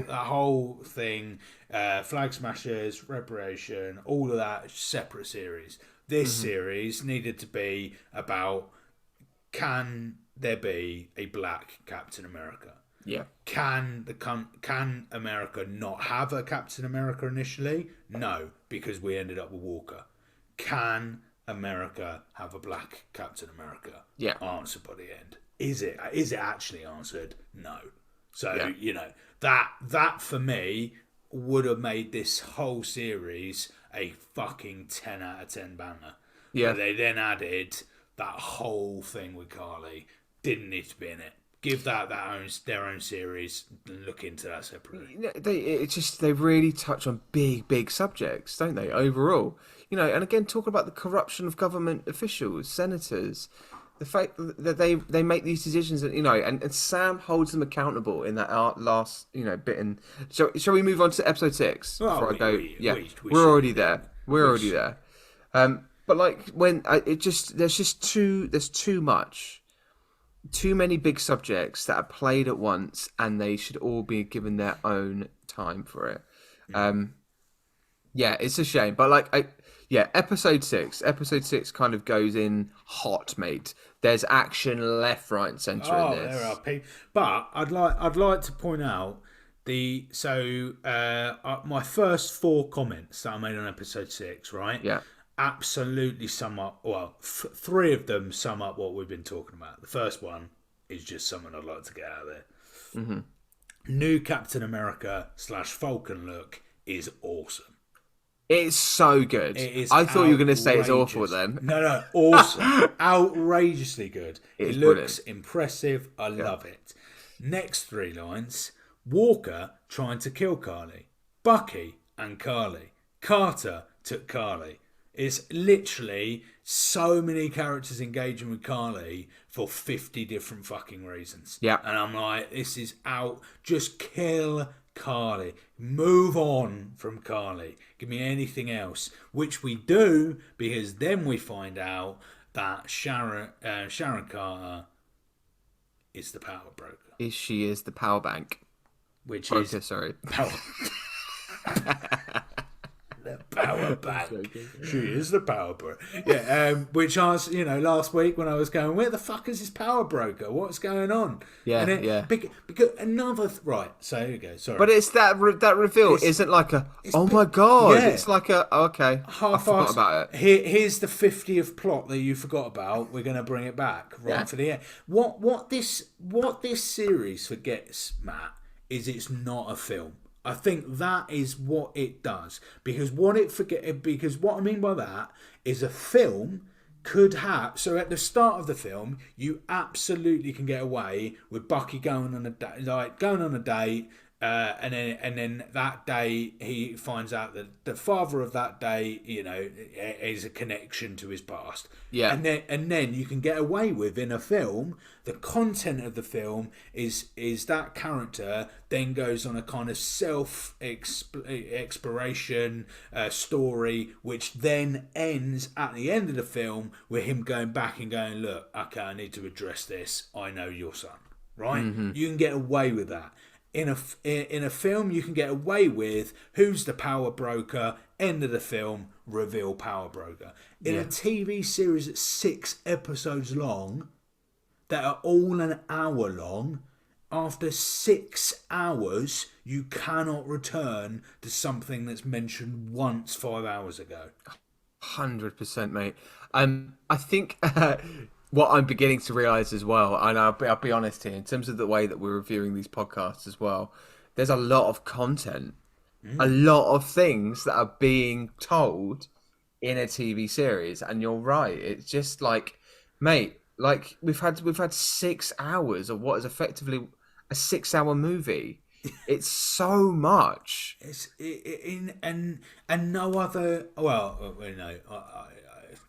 Speaker 1: That whole thing, Flag Smashers, Reparation, all of that separate series. This series needed to be about, can there be a black Captain America?
Speaker 2: Yeah.
Speaker 1: Can America not have a Captain America initially? No, because we ended up with Walker. Can America have a black Captain America?
Speaker 2: Yeah.
Speaker 1: Answered by the end. Is it actually answered? No. So, that for me would have made this whole series a fucking 10 out of 10 banger. Yeah. But they then added that whole thing with Carly. Didn't need to be in it. Give that their own series and look into that separately.
Speaker 2: They really touch on big subjects, don't they, overall? And again, talking about the corruption of government officials, senators, the fact that they make these decisions, and Sam holds them accountable in that last, bit. And shall we move on to episode 6 before I go? We're already there. But like when there's too much, too many big subjects that are played at once, and they should all be given their own time for it. It's a shame, but episode 6 kind of goes in hot, mate. There's action left, right, and centre in this.
Speaker 1: There are people. But I'd like to point out my first 4 comments that I made on episode 6, right?
Speaker 2: Yeah.
Speaker 1: Absolutely sum up. Well, 3 of them sum up what we've been talking about. The first one is just something I'd like to get out of there. Mm-hmm. New Captain America / Falcon look is awesome.
Speaker 2: It's so good. I thought you were going to say it's awful then.
Speaker 1: No, awesome. Outrageously good. It looks impressive. I love it. Next 3 lines. Walker trying to kill Carly. Bucky and Carly. Carter took Carly. It's literally so many characters engaging with Carly for 50 different fucking reasons.
Speaker 2: Yeah.
Speaker 1: And I'm like, this is out. Just kill Carly. Move on from Carly. Give me anything else. Which we do, because then we find out that Sharon Carter is the power broker.
Speaker 2: She is the power bank.
Speaker 1: Which
Speaker 2: broker,
Speaker 1: is...
Speaker 2: Sorry.
Speaker 1: Power... the power bank. She is the power broker. Yeah, which I was, last week when I was going, where the fuck is this power broker? What's going on?
Speaker 2: Yeah,
Speaker 1: and then, because another right. So here you go. Sorry,
Speaker 2: but it's that reveal isn't like oh my god. Yeah. It's like okay. I forgot about it.
Speaker 1: Here's the 50th plot that you forgot about. We're going to bring it back for the end. What this series forgets, Matt, is it's not a film. I think that is what it does, because what I mean by that is a film could have. So at the start of the film, you absolutely can get away with Bucky going on a date, and then that day he finds out that the father of that day, is a connection to his past.
Speaker 2: Yeah.
Speaker 1: And then you can get away with, in a film, the content of the film is that character then goes on a kind of self exploration story, which then ends at the end of the film with him going back and going, look, okay, I need to address this. I know your son, right? Mm-hmm. You can get away with that. In a film, you can get away with who's the power broker, end of the film, reveal power broker. In a TV series that's 6 episodes long, that are all an hour long, after 6 hours, you cannot return to something that's mentioned once 5 hours ago.
Speaker 2: 100%, mate. I think what I'm beginning to realise as well, and I'll be honest here, in terms of the way that we're reviewing these podcasts as well, there's a lot of content, a lot of things that are being told in a TV series, and you're right. It's just like, mate, like we've had 6 hours of what is effectively a 6-hour movie. It's so much.
Speaker 1: And no other. Well,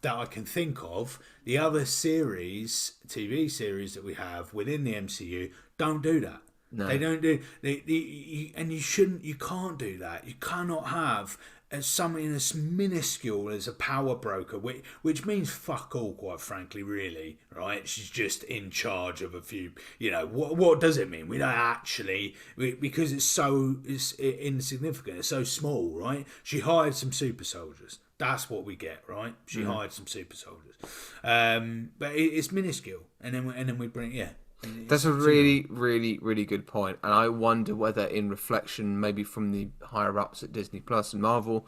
Speaker 1: that I can think of, the other TV series that we have within the MCU don't do that. No. They don't do. And you can't do that. You cannot have something as minuscule as a power broker, which means fuck all, quite frankly, really, right? She's just in charge of a few, what does it mean? We don't actually, because it's insignificant, it's so small, right? She hired some super soldiers. That's what we get, right? She hired some super soldiers. But it's minuscule. And then we bring,
Speaker 2: That's a really, really, really good point. And I wonder whether, in reflection, maybe from the higher-ups at Disney Plus and Marvel,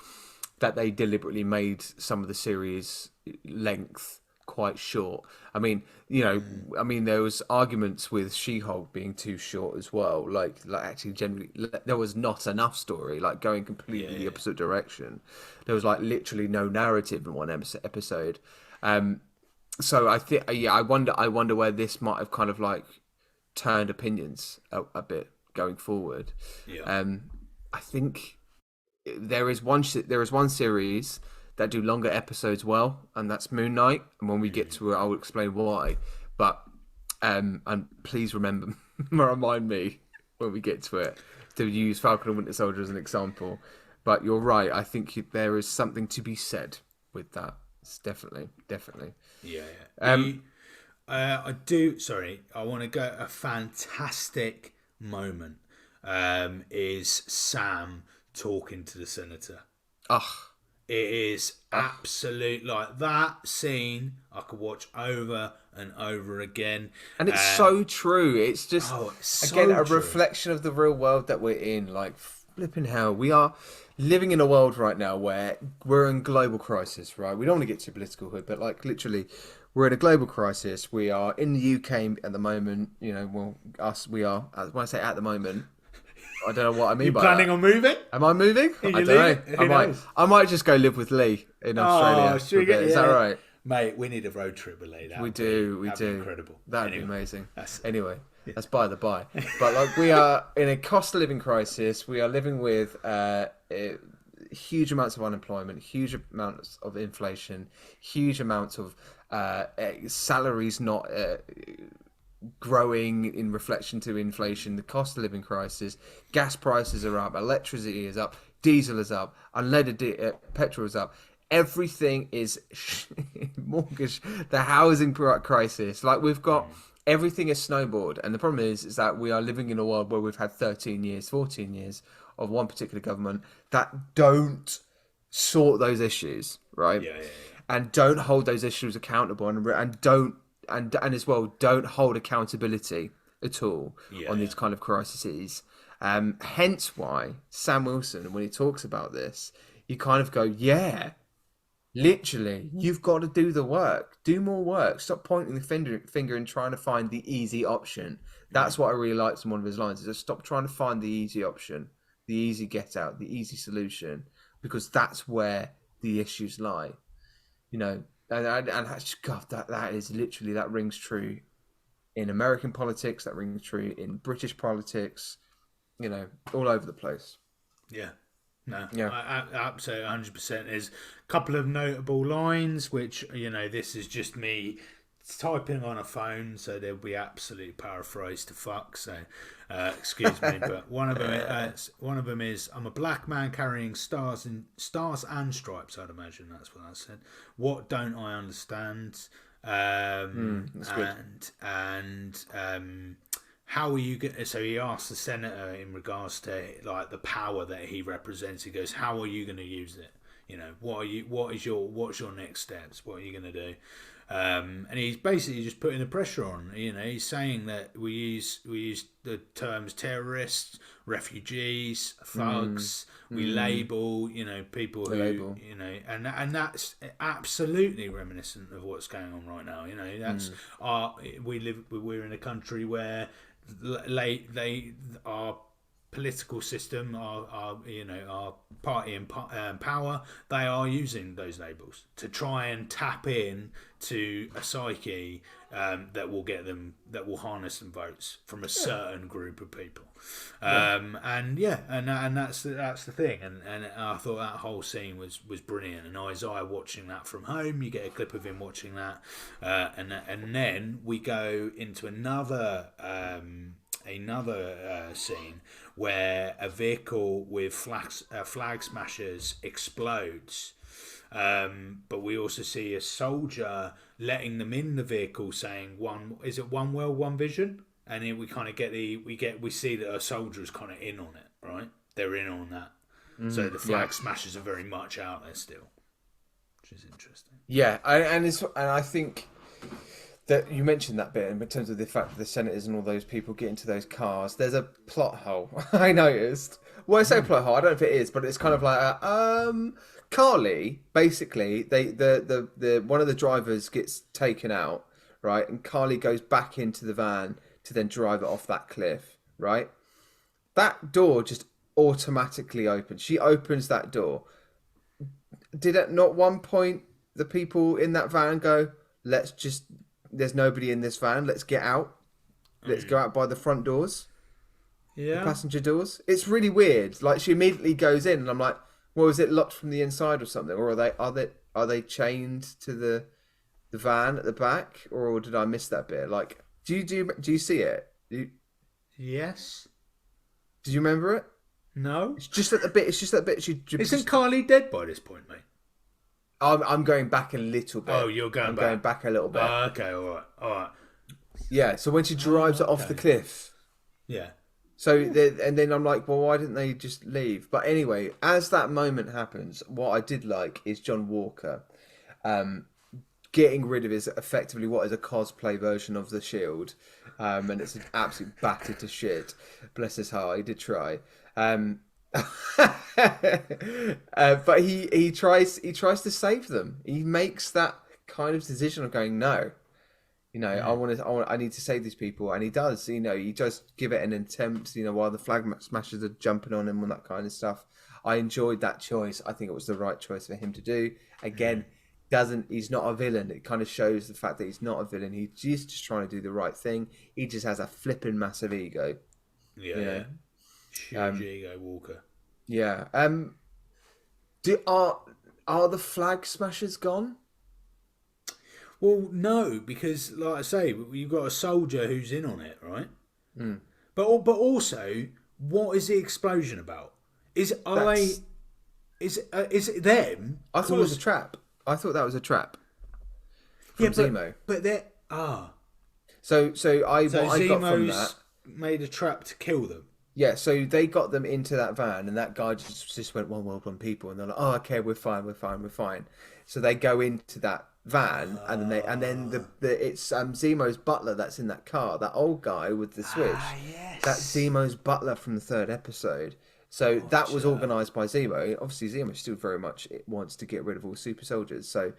Speaker 2: that they deliberately made some of the series length quite short. I mean, there was arguments with She-Hulk being too short as well. Like actually, generally, there was not enough story. Like going completely the opposite direction. There was like literally no narrative in one episode. So I think, I wonder where this might have kind of like turned opinions a bit going forward. Yeah. I think there is one series that do longer episodes well, and that's Moon Knight. And when we get to it, I'll explain why. But and please remind me when we get to it to use Falcon and Winter Soldier as an example. But you're right. I think there is something to be said with that. It's definitely.
Speaker 1: Yeah. I do. Sorry, I want to go. A fantastic moment is Sam talking to the senator. It is absolute, like that scene I could watch over and over again.
Speaker 2: And it's so true. It's just,
Speaker 1: so
Speaker 2: a
Speaker 1: true.
Speaker 2: reflection of the real world that we're in. Like, flipping hell. We are living in a world right now where we're in global crisis, right? We don't want to get too political here, but like literally, we're in a global crisis. We are in the UK at the moment. We are, when I say at the moment, I don't know what I mean by that.
Speaker 1: You planning on moving?
Speaker 2: Am I moving? I don't know. I might just go live with Lee in Australia. Is that right?
Speaker 1: Mate, we need a road trip with Lee.
Speaker 2: We do.
Speaker 1: That'd be incredible.
Speaker 2: That'd be amazing. Anyway, that's by the by. But like, we are in a cost of living crisis. We are living with huge amounts of unemployment, huge amounts of inflation, huge amounts of salaries not growing in reflection to inflation, the cost of living crisis, gas prices are up, electricity is up, diesel is up, unleaded petrol is up. Everything is mortgage, the housing crisis. Like, we've got everything is snowballed, and the problem is that we are living in a world where we've had 13 years, 14 years of one particular government that don't sort those issues, right?
Speaker 1: Yeah.
Speaker 2: And don't hold those issues accountable, and don't as well don't hold accountability at all on these kind of crises. Hence why Sam Wilson, when he talks about this, you kind of go, Literally, you've got to do the work. Do more work. Stop pointing the finger and trying to find the easy option. That's what I really liked in one of his lines. Is just stop trying to find the easy option, the easy get out, the easy solution, because that's where the issues lie. You know, and God, that is literally, that rings true in American politics. That rings true in British politics. You know, all over the place.
Speaker 1: Yeah. No,
Speaker 2: Yeah.
Speaker 1: I absolutely 100%. There's a couple of notable lines, which, you know, this is just me typing on a phone, so they'll be absolutely paraphrased to fuck. So, excuse me, but one of them is, "I'm a black man carrying stars and stripes." I'd imagine that's what I said. "What don't I understand?"
Speaker 2: That's good.
Speaker 1: How are you going? So he asked the senator in regards to like the power that he represents. He goes, "How are you going to use it? You know, what's your next steps? What are you going to do?" And he's basically just putting the pressure on. You know, he's saying that we use the terms terrorists, refugees, thugs. We label, you know, people who, you know, and that's absolutely reminiscent of what's going on right now. You know, that's we're in a country where our political system, our party in power, they are using those labels to try and tap in to a psyche that will harness some votes from a certain group of people. And that's the thing. And I thought that whole scene was brilliant. And Isaiah watching that from home, you get a clip of him watching that, and then we go into another scene where a vehicle with flag smashers explodes, but we also see a soldier letting them in the vehicle, saying one world, one vision, and then we kind of we see that a soldier is kind of in on it, right? They're in on that, so the flag smashers are very much out there still, which is interesting.
Speaker 2: Yeah, and I think that you mentioned that bit in terms of the fact that the senators and all those people get into those cars. There's a plot hole I noticed. Well, I say plot hole. I don't know if it is, but it's kind of like Carly. Basically, the one of the drivers gets taken out, right, and Carly goes back into the van to then drive it off that cliff, right. That door just automatically opens. She opens that door. Did at not one point the people in that van go, there's nobody in this van, let's get out. Let's go out by the front doors. Yeah. The passenger doors. It's really weird. Like, she immediately goes in and I'm like, well, is it locked from the inside or something? Or are they chained to the van at the back? Or did I miss that bit? Like, do you see it?
Speaker 1: Yes.
Speaker 2: Did you remember it?
Speaker 1: No.
Speaker 2: It's just that bit
Speaker 1: Isn't Carly dead by this point, mate?
Speaker 2: I'm going back a little bit.
Speaker 1: Oh, you're going back.
Speaker 2: I'm going back a little bit.
Speaker 1: Okay, all right.
Speaker 2: Yeah, so when she drives it off the cliff.
Speaker 1: Yeah.
Speaker 2: So, and then I'm like, well, why didn't they just leave? But anyway, as that moment happens, what I did like is John Walker getting rid of his, effectively what is a cosplay version of the Shield. And it's an absolute battered to shit. Bless his heart, he did try. But he tries to save them. He makes that kind of decision of going, no, you know, I need to save these people, and he does. You know, he does give it an attempt. You know, while the flag smashers are jumping on him and that kind of stuff. I enjoyed that choice. I think it was the right choice for him to do. Again, he's not a villain. It kind of shows the fact that he's not a villain. He's just trying to do the right thing. He just has a flipping massive ego.
Speaker 1: Yeah. You know? Huge ego, Walker.
Speaker 2: Yeah. Are the flag smashers gone?
Speaker 1: Well, no, because like I say, you've got a soldier who's in on it, right? Mm. But also, what is the explosion about? Is it them?
Speaker 2: I thought it was a trap. I thought that was a trap. From Zemo.
Speaker 1: But they're
Speaker 2: So I got from that,
Speaker 1: made a trap to kill them.
Speaker 2: Yeah, so they got them into that van, and that guy just went, one world, one people, and they're like, oh, okay, we're fine. So they go into that van, and then it's Zemo's butler that's in that car, that old guy with the switch.
Speaker 1: Yes.
Speaker 2: That's Zemo's butler from the third episode. So that was organised by Zemo. Obviously, Zemo still very much wants to get rid of all super soldiers. So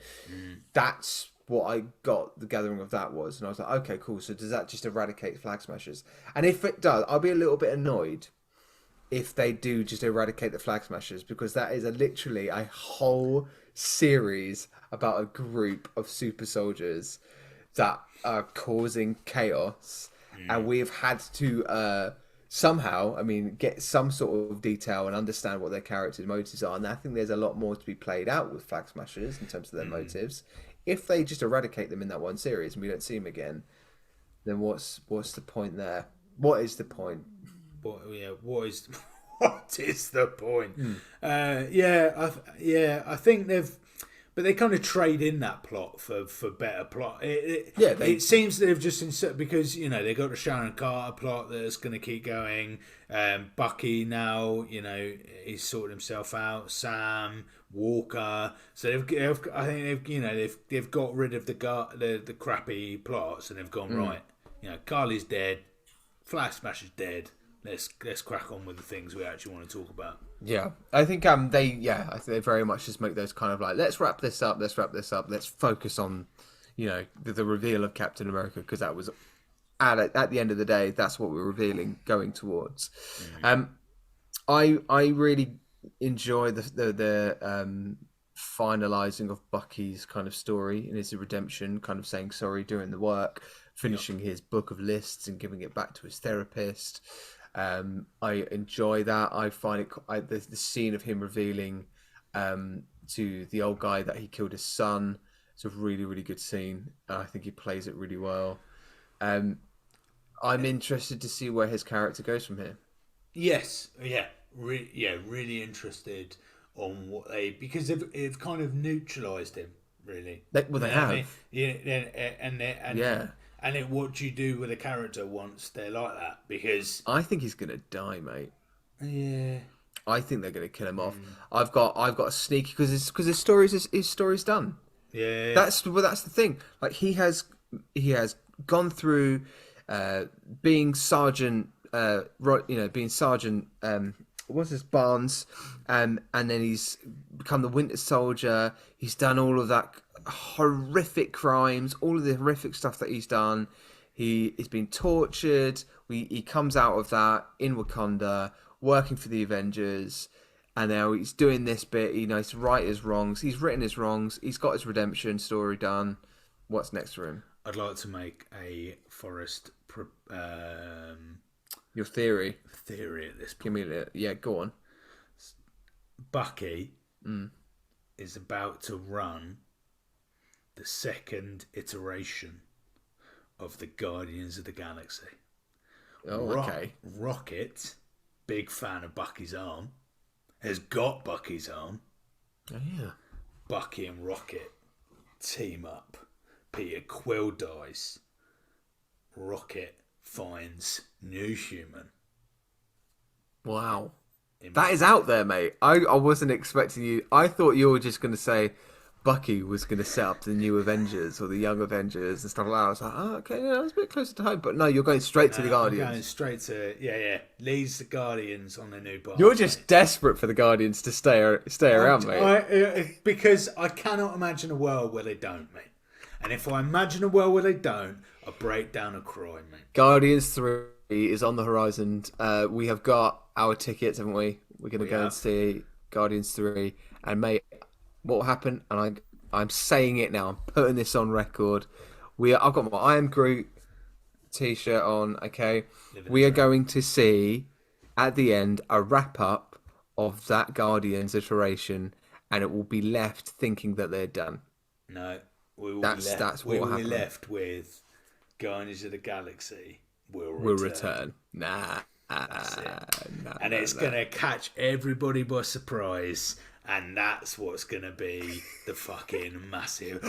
Speaker 2: that's what I got. The gathering of that was, and I was like, okay, cool. So does that just eradicate Flag Smashers? And if it does, I'll be a little bit annoyed if they do just eradicate the Flag Smashers, because that is literally a whole series about a group of super soldiers that are causing chaos, and we've had to somehow, get some sort of detail and understand what their characters' motives are. And I think there's a lot more to be played out with Flag Smashers in terms of their motives. If they just eradicate them in that one series and we don't see them again, then what's the point there? What is the point?
Speaker 1: What is the point? I think but they kind of trade in that plot for better plot. It seems they've just because they got the Sharon Carter plot that's going to keep going. Bucky now, he's sorted himself out. Sam, Walker. So they've got rid of the crappy plots, and they've gone right. Carly's dead. Flag Smasher's dead. Let's crack on with the things we actually want to talk about.
Speaker 2: Yeah, I think I think they very much just make those kind of like, let's wrap this up, let's focus on, the reveal of Captain America, because that was at the end of the day, that's what we're revealing going towards. I really enjoy the finalizing of Bucky's kind of story and his redemption, kind of saying sorry during the work, finishing his book of lists and giving it back to his therapist. I enjoy that. I find the scene of him revealing to the old guy that he killed his son. It's a really, really good scene. I think he plays it really well. I'm interested to see where his character goes from here.
Speaker 1: Yes, really interested on what because they've kind of neutralised him, really.
Speaker 2: They have.
Speaker 1: And what do you do with a character once they're like that? Because
Speaker 2: I think he's gonna die, mate.
Speaker 1: Yeah,
Speaker 2: I think they're gonna kill him off. I've got a sneaky because his story's done.
Speaker 1: Yeah,
Speaker 2: that's the thing. Like he has gone through being Sergeant, being Sergeant. What's his Barnes, and then he's become the Winter Soldier. He's done all of that horrific crimes, all of the horrific stuff that he's done. He's been tortured. He comes out of that in Wakanda, working for the Avengers, and now he's doing this bit. He's to right his wrongs. He's written his wrongs. He's got his redemption story done. What's next for him?
Speaker 1: I'd like to make a Forrest.
Speaker 2: Your theory
Speaker 1: at this point.
Speaker 2: Give me go on.
Speaker 1: Bucky is about to run the second iteration of the Guardians of the Galaxy.
Speaker 2: Oh, okay.
Speaker 1: Rocket, big fan of Bucky's arm, has got Bucky's arm.
Speaker 2: Oh, yeah.
Speaker 1: Bucky and Rocket team up. Peter Quill dies. Rocket finds New Human.
Speaker 2: Wow. That is out there, mate. I wasn't expecting you. I thought you were just going to say Bucky was going to set up the new Avengers or the Young Avengers and stuff like that. I was like, oh, okay, yeah, that was a bit closer to home. But no, you're going straight to the Guardians.
Speaker 1: I'm going straight to, leads the Guardians on their new path.
Speaker 2: You're just desperate for the Guardians to stay around, mate.
Speaker 1: Because I cannot imagine a world where they don't, mate. And if I imagine a world where they don't, I break down and cry, mate.
Speaker 2: Guardians 3 is on the horizon. We have got our tickets, haven't we? We're going to go and see Guardians 3. And, mate, what will happen? And I'm saying it now. I'm putting this on record. I've got my I Am Groot t-shirt on, okay? We are going to see, at the end, a wrap-up of that Guardians iteration. And it will be left thinking that they're done.
Speaker 1: No. We will be left with Guardians of the Galaxy will return.
Speaker 2: Nah.
Speaker 1: And it's going to catch everybody by surprise. And that's what's going to be the fucking massive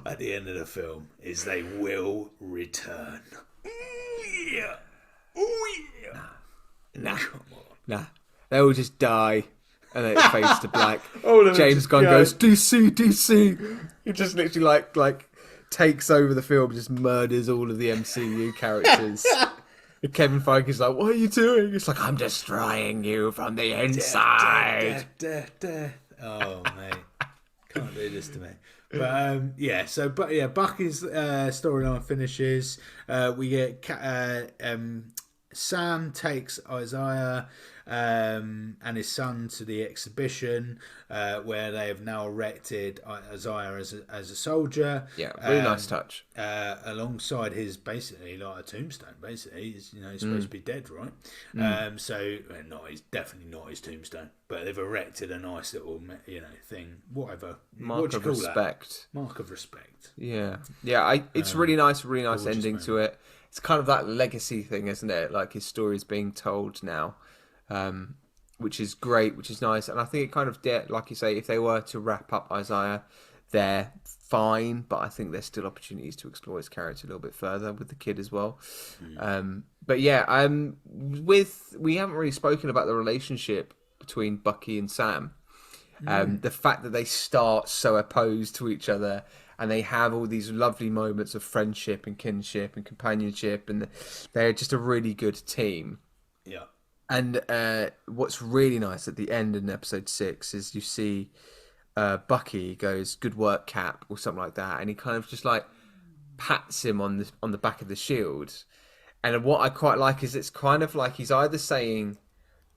Speaker 1: at the end of the film, is they will return. Yeah. Oh, yeah.
Speaker 2: Nah. They will just die. And then it fades to black. James Gunn goes, DC. He just literally like takes over the film, just murders all of the MCU characters. Kevin Feige's like, what are you doing? It's like, I'm destroying you from the inside.
Speaker 1: Death. Oh, mate. Can't do this to me. But Bucky's storyline finishes. We get Sam takes Isaiah and his son to the exhibition where they have now erected Isaiah as a soldier.
Speaker 2: Yeah, really nice touch.
Speaker 1: Alongside his basically like a tombstone. Basically, he's supposed to be dead, right? He's definitely not his tombstone, but they've erected a nice little thing, whatever.
Speaker 2: Mark of respect.
Speaker 1: Mark of respect.
Speaker 2: Yeah. It's really nice ending to it. It's kind of that legacy thing, isn't it? Like his story is being told now, which is great, which is nice. And I think it kind of, like you say, if they were to wrap up Isaiah, they're fine. But I think there's still opportunities to explore his character a little bit further with the kid as well. We haven't really spoken about the relationship between Bucky and Sam. The fact that they start so opposed to each other. And they have all these lovely moments of friendship and kinship and companionship, and they're just a really good team.
Speaker 1: Yeah.
Speaker 2: And what's really nice at the end in episode 6 is you see Bucky goes, "Good work, Cap," or something like that, and he kind of just like pats him on the back of the shield. And what I quite like is it's kind of like he's either saying,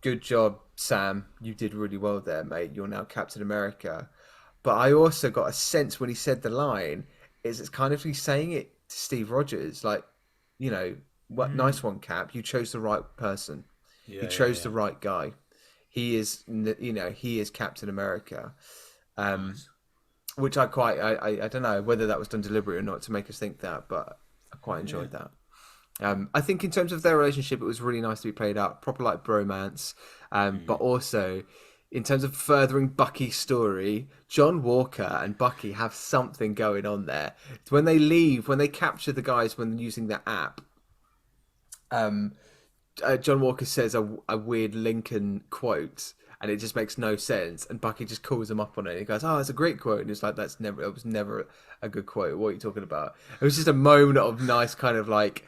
Speaker 2: "Good job, Sam, you did really well there, mate. You're now Captain America." But I also got a sense when he said the line, it's kind of he's saying it to Steve Rogers, like, nice one, Cap. You chose the right person.
Speaker 1: Yeah,
Speaker 2: you chose the right guy. He is, he is Captain America.
Speaker 1: Nice.
Speaker 2: Which I don't know whether that was done deliberately or not to make us think that, but I quite enjoyed that. I think in terms of their relationship, it was really nice to be played out, proper like bromance, but also in terms of furthering Bucky's story, John Walker and Bucky have something going on there. When they leave, when they capture the guys when using the app, John Walker says a weird Lincoln quote, and it just makes no sense. And Bucky just calls him up on it. And he goes, "Oh, it's a great quote." And it's like, that was never a good quote. What are you talking about? It was just a moment of nice kind of like,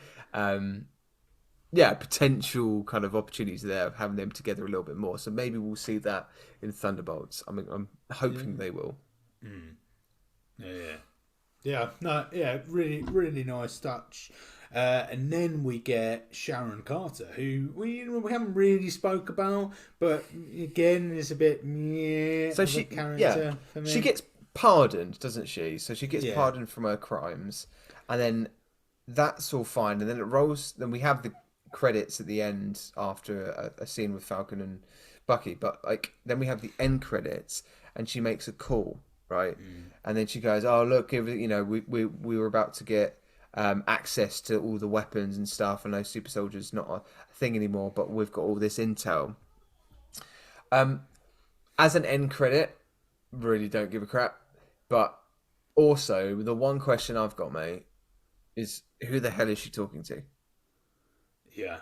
Speaker 2: potential kind of opportunities there of having them together a little bit more. So maybe we'll see that in Thunderbolts. I mean, I'm hoping they will.
Speaker 1: Really, really nice touch. And then we get Sharon Carter, who we haven't really spoke about, but again is a bit
Speaker 2: so she
Speaker 1: character for me.
Speaker 2: She gets pardoned, doesn't she? So she gets pardoned from her crimes, and then that's all fine. And then it rolls. Then we have the credits at the end after a scene with Falcon and Bucky, but like then we have the end credits, and she makes a call, right? And then she goes, "Oh look, we were about to get access to all the weapons and stuff, and those super soldiers not a thing anymore, but we've got all this intel." As an end credit, really don't give a crap. But also, the one question I've got, mate, is who the hell is she talking to?
Speaker 1: Yeah.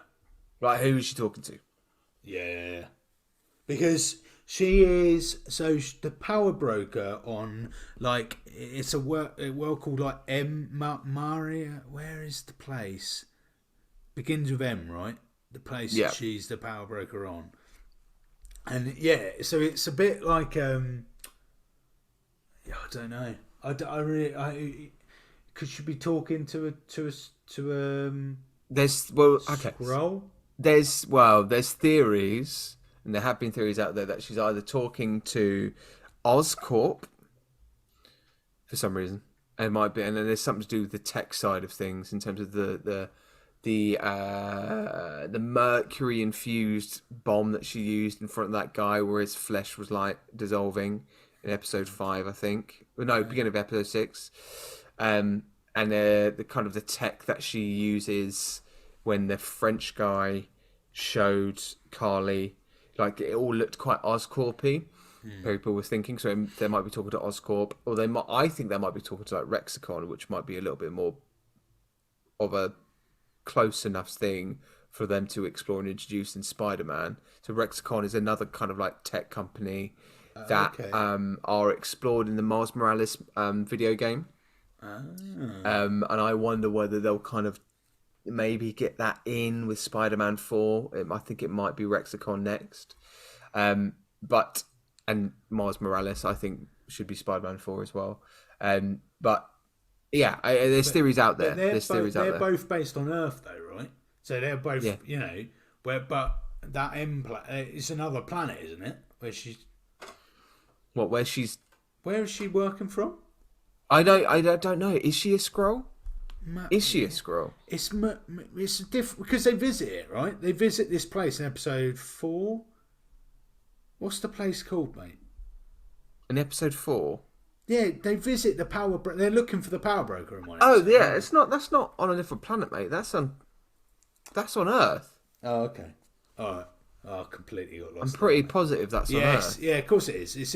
Speaker 2: Like, who is she talking to?
Speaker 1: Yeah. Because she is the power broker on like it's a world called like Maria. Where is the place? Begins with M, right? The place that she's the power broker on. And so it's a bit like I don't know. I really could she be talking to
Speaker 2: There's
Speaker 1: Scroll?
Speaker 2: There's theories, and there have been theories out there that she's either talking to Oscorp for some reason. It might be, and then there's something to do with the tech side of things in terms of the mercury infused bomb that she used in front of that guy, where his flesh was like dissolving in episode 5, I think. No, beginning of episode 6. And the kind of the tech that she uses when the French guy showed Carly, like it all looked quite Oscorp-y. People were thinking, so they might be talking to Oscorp, or I think they might be talking to like Rexicon, which might be a little bit more of a close enough thing for them to explore and introduce in Spider-Man. So Rexicon is another kind of like tech company that are explored in the Miles Morales video game. And I wonder whether they'll kind of maybe get that in with Spider-Man 4. I think it might be Rexicon next. But and Miles Morales, I think, should be Spider-Man 4 as well. But yeah, there's theories out there.
Speaker 1: They're both based on Earth, though, right? So they're both, but that it's another planet, isn't it? Where she's where is she working from?
Speaker 2: I don't know. Is she a Skrull? Is she a Skrull?
Speaker 1: It's different because they visit it, right? They visit this place in episode 4. What's the place called, mate?
Speaker 2: In episode 4.
Speaker 1: Yeah, they visit the power. They're looking for the power broker in one.
Speaker 2: Oh
Speaker 1: episode,
Speaker 2: yeah,
Speaker 1: right?
Speaker 2: that's not on a different planet, mate. That's on Earth.
Speaker 1: Oh, okay. All right. Oh, I completely got lost.
Speaker 2: I'm pretty positive that's on Earth.
Speaker 1: Yeah, of course it is. It's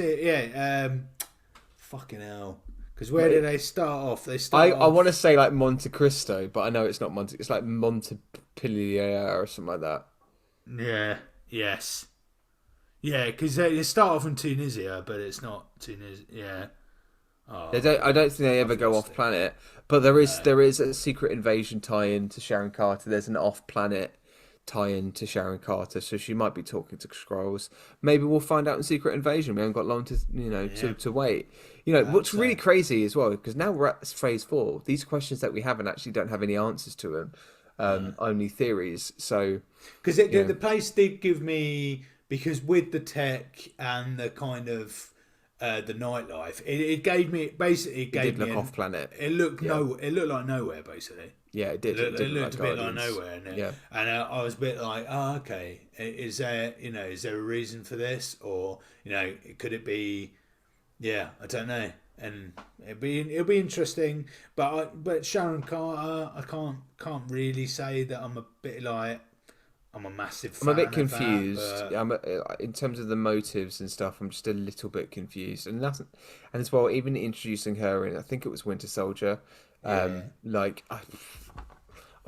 Speaker 1: fucking hell. Because where did they start off?
Speaker 2: I want to say like Monte Cristo, but I know it's not Monte. It's like Montpellier or something like that.
Speaker 1: Yeah. Yes. Yeah, because they start off in Tunisia, but it's not Tunisia. Yeah. Oh,
Speaker 2: I don't think they ever go off planet, but there is a secret invasion tie-in to Sharon Carter. There's an off-planet tie-in to Sharon Carter, so she might be talking to Skrulls. Maybe we'll find out in Secret Invasion. We haven't got long to wait. What's really crazy as well, because now we're at phase 4. These questions that we have and actually don't have any answers to them, only theories. So
Speaker 1: because the place did give me, because with the tech and the kind of the nightlife, it gave me basically. It did
Speaker 2: look off planet.
Speaker 1: It looked It looked like nowhere basically.
Speaker 2: Yeah, it did.
Speaker 1: It looked a bit like
Speaker 2: Guardians.
Speaker 1: nowhere, and I was a bit like, oh, okay. Is there a reason for this, or could it be? Yeah, I don't know, and it'll be interesting. But Sharon Carter, I can't really say that I'm a massive fan.
Speaker 2: I'm a bit confused.
Speaker 1: That,
Speaker 2: in terms of the motives and stuff, I'm just a little bit confused, and as well, even introducing her in, I think it was Winter Soldier. I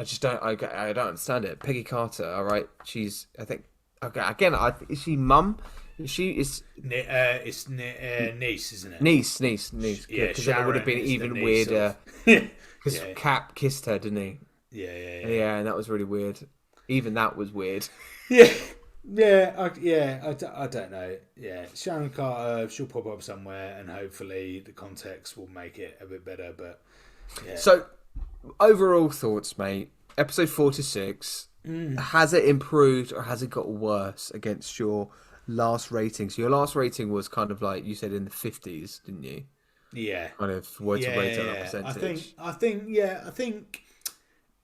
Speaker 2: just don't. I don't understand it. Peggy Carter. All right, she's. I think. Okay, again, is she mum? She is.
Speaker 1: It's niece, isn't it?
Speaker 2: Niece.
Speaker 1: Yeah,
Speaker 2: because then it would have been even weirder. Because Cap kissed her, didn't he?
Speaker 1: Yeah.
Speaker 2: Yeah, and that was really weird. Even that was weird.
Speaker 1: I don't know. Yeah, Sharon Carter, she'll pop up somewhere, and hopefully the context will make it a bit better. But yeah.
Speaker 2: So, overall thoughts, mate. Episode 4 to 6. Has it improved or has it got worse against your last rating? So your last rating was kind of like you said in the 50s, didn't you?
Speaker 1: Yeah.
Speaker 2: Kind of word to rate on that percentage.
Speaker 1: I think.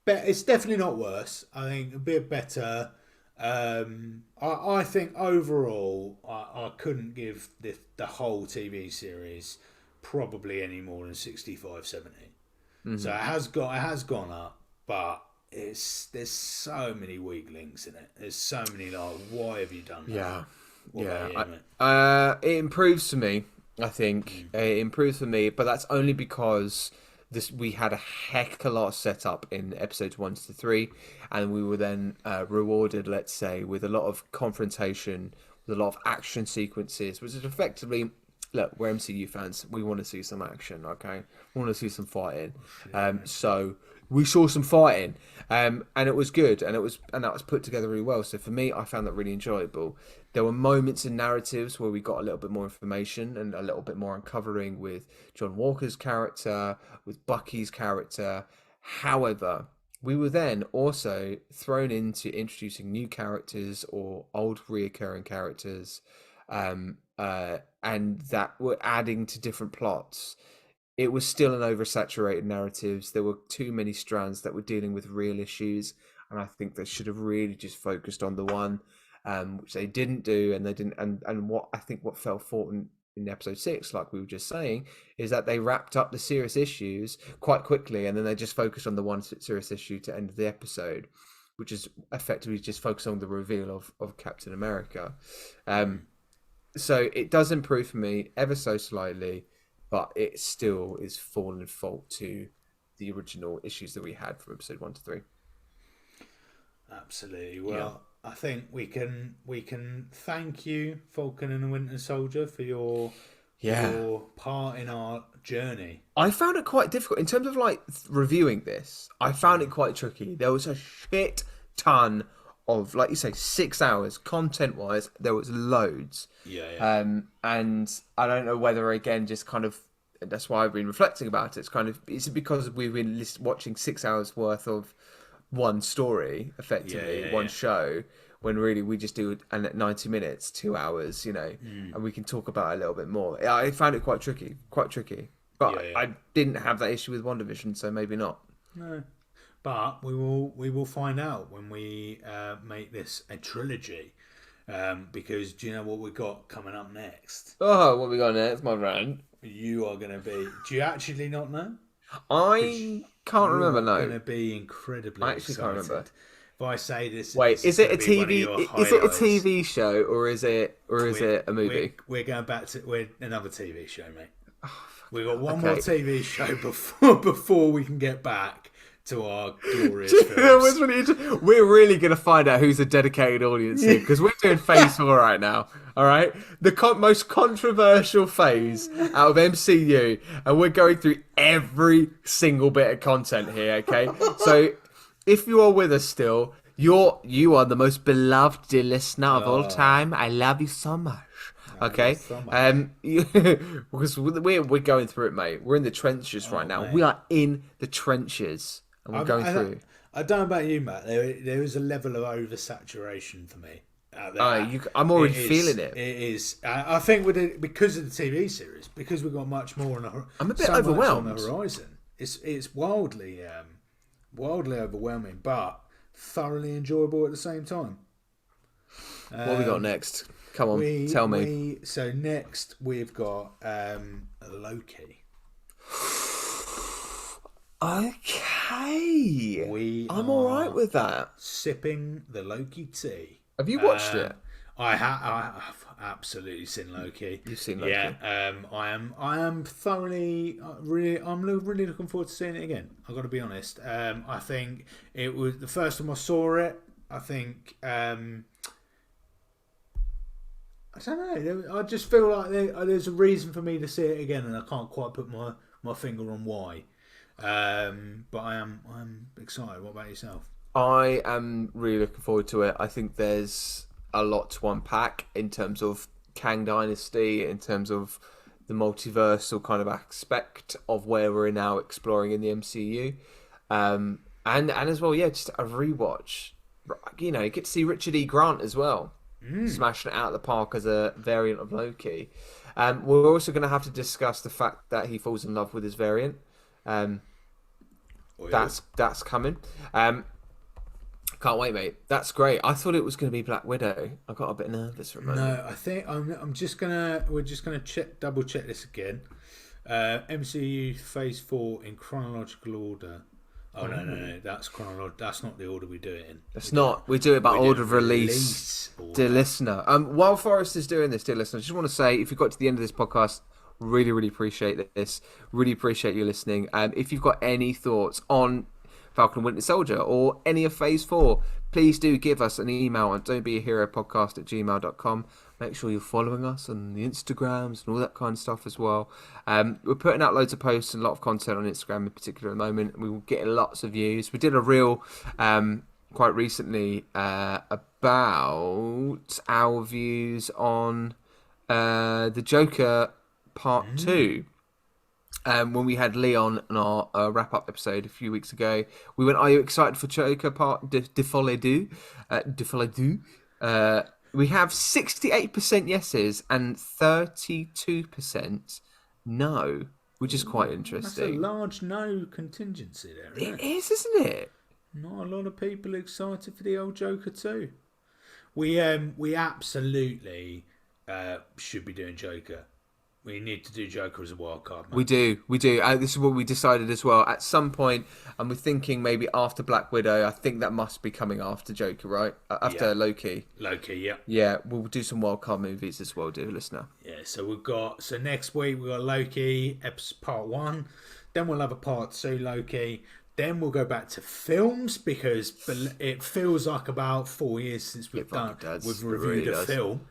Speaker 1: But it's definitely not worse. I think a bit better. I think overall, I couldn't give the whole TV series probably any more than 65, 70. Mm-hmm. So it has gone up, but there's so many weak links in it. There's so many why have you done that?
Speaker 2: It improves for me. I think it improves for me, but that's only because we had a heck of a lot set up in episodes 1 to 3, and we were then rewarded, let's say, with a lot of confrontation, with a lot of action sequences, which is effectively, look, we're MCU fans, we want to see some action, okay? We want to see some fighting. So we saw some fighting, and it was good, and that was put together really well. So for me, I found that really enjoyable. There were moments in narratives where we got a little bit more information and a little bit more uncovering with John Walker's character, with Bucky's character. However, we were then also thrown into introducing new characters or old reoccurring characters, and that were adding to different plots. It was still an oversaturated narratives. There were too many strands that were dealing with real issues, and I think they should have really just focused on the one, which they didn't do, and they didn't. And what fell short in episode 6, like we were just saying, is that they wrapped up the serious issues quite quickly, and then they just focused on the one serious issue to end the episode, which is effectively just focus on the reveal of Captain America. So it does improve for me ever so slightly, but it still is falling fault to the original issues that we had from episode 1 to 3.
Speaker 1: Absolutely. Well, I think we can thank you, Falcon and the Winter Soldier, for your your part in our journey.
Speaker 2: I found it quite difficult in terms of like reviewing this. I found it quite tricky. There was a shit ton of, like you say, 6 hours content wise. There was loads.
Speaker 1: Yeah.
Speaker 2: And I don't know whether again just kind of that's why I've been reflecting about it. It's because we've been watching 6 hours worth of one story, effectively one show. When really we just do 90 minutes, 2 hours, and we can talk about it a little bit more. I found it quite tricky. But I didn't have that issue with WandaVision, so maybe not.
Speaker 1: No, but we will find out when we make this a trilogy. Because do you know what we got coming up next?
Speaker 2: Oh, what we got next, my friend?
Speaker 1: You are going to be. Do you actually not know?
Speaker 2: I can't remember. No,
Speaker 1: going to be incredibly. I actually can't remember. If I say this,
Speaker 2: wait, is it a TV? Is it a TV show or is it a movie?
Speaker 1: We're going back to another TV show, mate. We've got one more TV show before we can get back to our glorious films.
Speaker 2: We're really going to find out who's a dedicated audience here because we're doing Phase 4 right now. All right, the most controversial phase out of MCU, and we're going through every single bit of content here. Okay, so if you are with us still, you are the most beloved dear listener of all time. I love you so much. Okay, because we're going through it, mate. We're in the trenches right now. Mate. We are in the trenches, and we're going through.
Speaker 1: I don't know about you, Matt. There is a level of oversaturation for me out there.
Speaker 2: I'm already feeling it.
Speaker 1: It is. I think because of the TV series, because we've got much more on the horizon.
Speaker 2: I'm a bit overwhelmed.
Speaker 1: On the horizon, it's wildly overwhelming, but thoroughly enjoyable at the same time.
Speaker 2: What have we got next? Come on, tell me.
Speaker 1: So next we've got Loki.
Speaker 2: Okay. I'm all right with that.
Speaker 1: Sipping the Loki tea.
Speaker 2: Have you watched it?
Speaker 1: I have absolutely seen Loki.
Speaker 2: You've seen Loki?
Speaker 1: Yeah. I am thoroughly I'm really looking forward to seeing it again. I've got to be honest. I think it was the first time I saw it. I think. I don't know. I just feel like there's a reason for me to see it again, and I can't quite put my finger on why. But I'm excited. What about yourself?
Speaker 2: I am really looking forward to it. I think there's a lot to unpack in terms of Kang Dynasty, in terms of the multiversal kind of aspect of where we're now exploring in the MCU, and as well, just a rewatch. You get to see Richard E. Grant as well. Smashing it out of the park as a variant of Loki. We're also going to have to discuss the fact that he falls in love with his variant. That's coming. Can't wait, mate. That's great. I thought it was going to be Black Widow. I got a bit nervous for a moment.
Speaker 1: No, I think we're just gonna double check this again. MCU Phase 4 in chronological order. Oh no! That's chronological. That's not the order we do it in.
Speaker 2: It's not. We do it by order of release, dear listener. While Forrest is doing this, dear listener, I just want to say, if you got to the end of this podcast, really, really appreciate this. Really appreciate you listening. If you've got any thoughts on Falcon and Winter Soldier or any of Phase 4, please do give us an email at don'tbeaheropodcast@gmail.com. Make sure you're following us on the Instagrams and all that kind of stuff as well. We're putting out loads of posts and a lot of content on Instagram in particular at the moment. We will get lots of views. We did a reel quite recently about our views on the Joker Part 2. When we had Leon on our wrap-up episode a few weeks ago, we went, "Are you excited for Joker Part de Folie Du?" We have 68% yeses and 32% no, which is quite interesting.
Speaker 1: That's a large no contingency there, isn't it?
Speaker 2: It is, isn't it?
Speaker 1: Not a lot of people excited for the old Joker too. We absolutely should be doing Joker. We need to do Joker as a wild card, man.
Speaker 2: We do. This is what we decided as well. At some point, and we're thinking maybe after Black Widow, I think that must be coming after Joker, right? After Loki.
Speaker 1: Loki, yeah.
Speaker 2: Yeah, we'll do some wild card movies as well, dear listener.
Speaker 1: Yeah, so next week we've got Loki, Part 1. Then we'll have a Part 2 Loki. Then we'll go back to films because it feels like about 4 years since we've reviewed a film.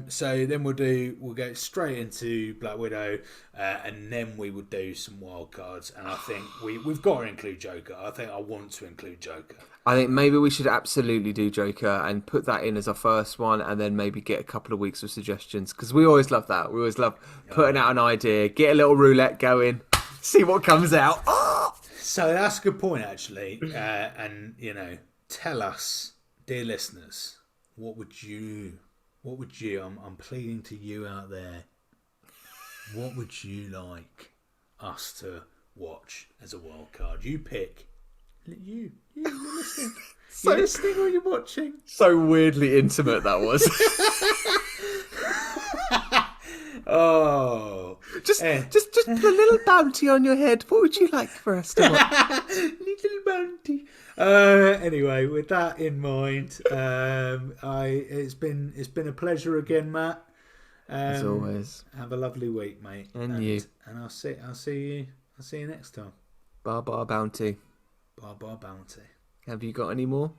Speaker 1: So then we'll go straight into Black Widow, and then we would do some wild cards. And I think we've got to include Joker. I think I want to include Joker.
Speaker 2: I think maybe we should absolutely do Joker and put that in as our first one, and then maybe get a couple of weeks of suggestions, because we always love that. We always love putting out an idea, get a little roulette going, see what comes out.
Speaker 1: So that's a good point, actually. And tell us, dear listeners, what would you? I'm pleading to you out there. What would you like us to watch as a wild card? You pick. You're listening. You're listening or you're watching?
Speaker 2: So weirdly intimate that was.
Speaker 1: Oh,
Speaker 2: just put a little bounty on your head. What would you like for us to watch?
Speaker 1: Little bounty. Anyway, with that in mind, it's been a pleasure again, Matt.
Speaker 2: As always.
Speaker 1: Have a lovely week, mate.
Speaker 2: And you.
Speaker 1: And I'll see you next time.
Speaker 2: Bar bounty.
Speaker 1: Bar bounty.
Speaker 2: Have you got any more?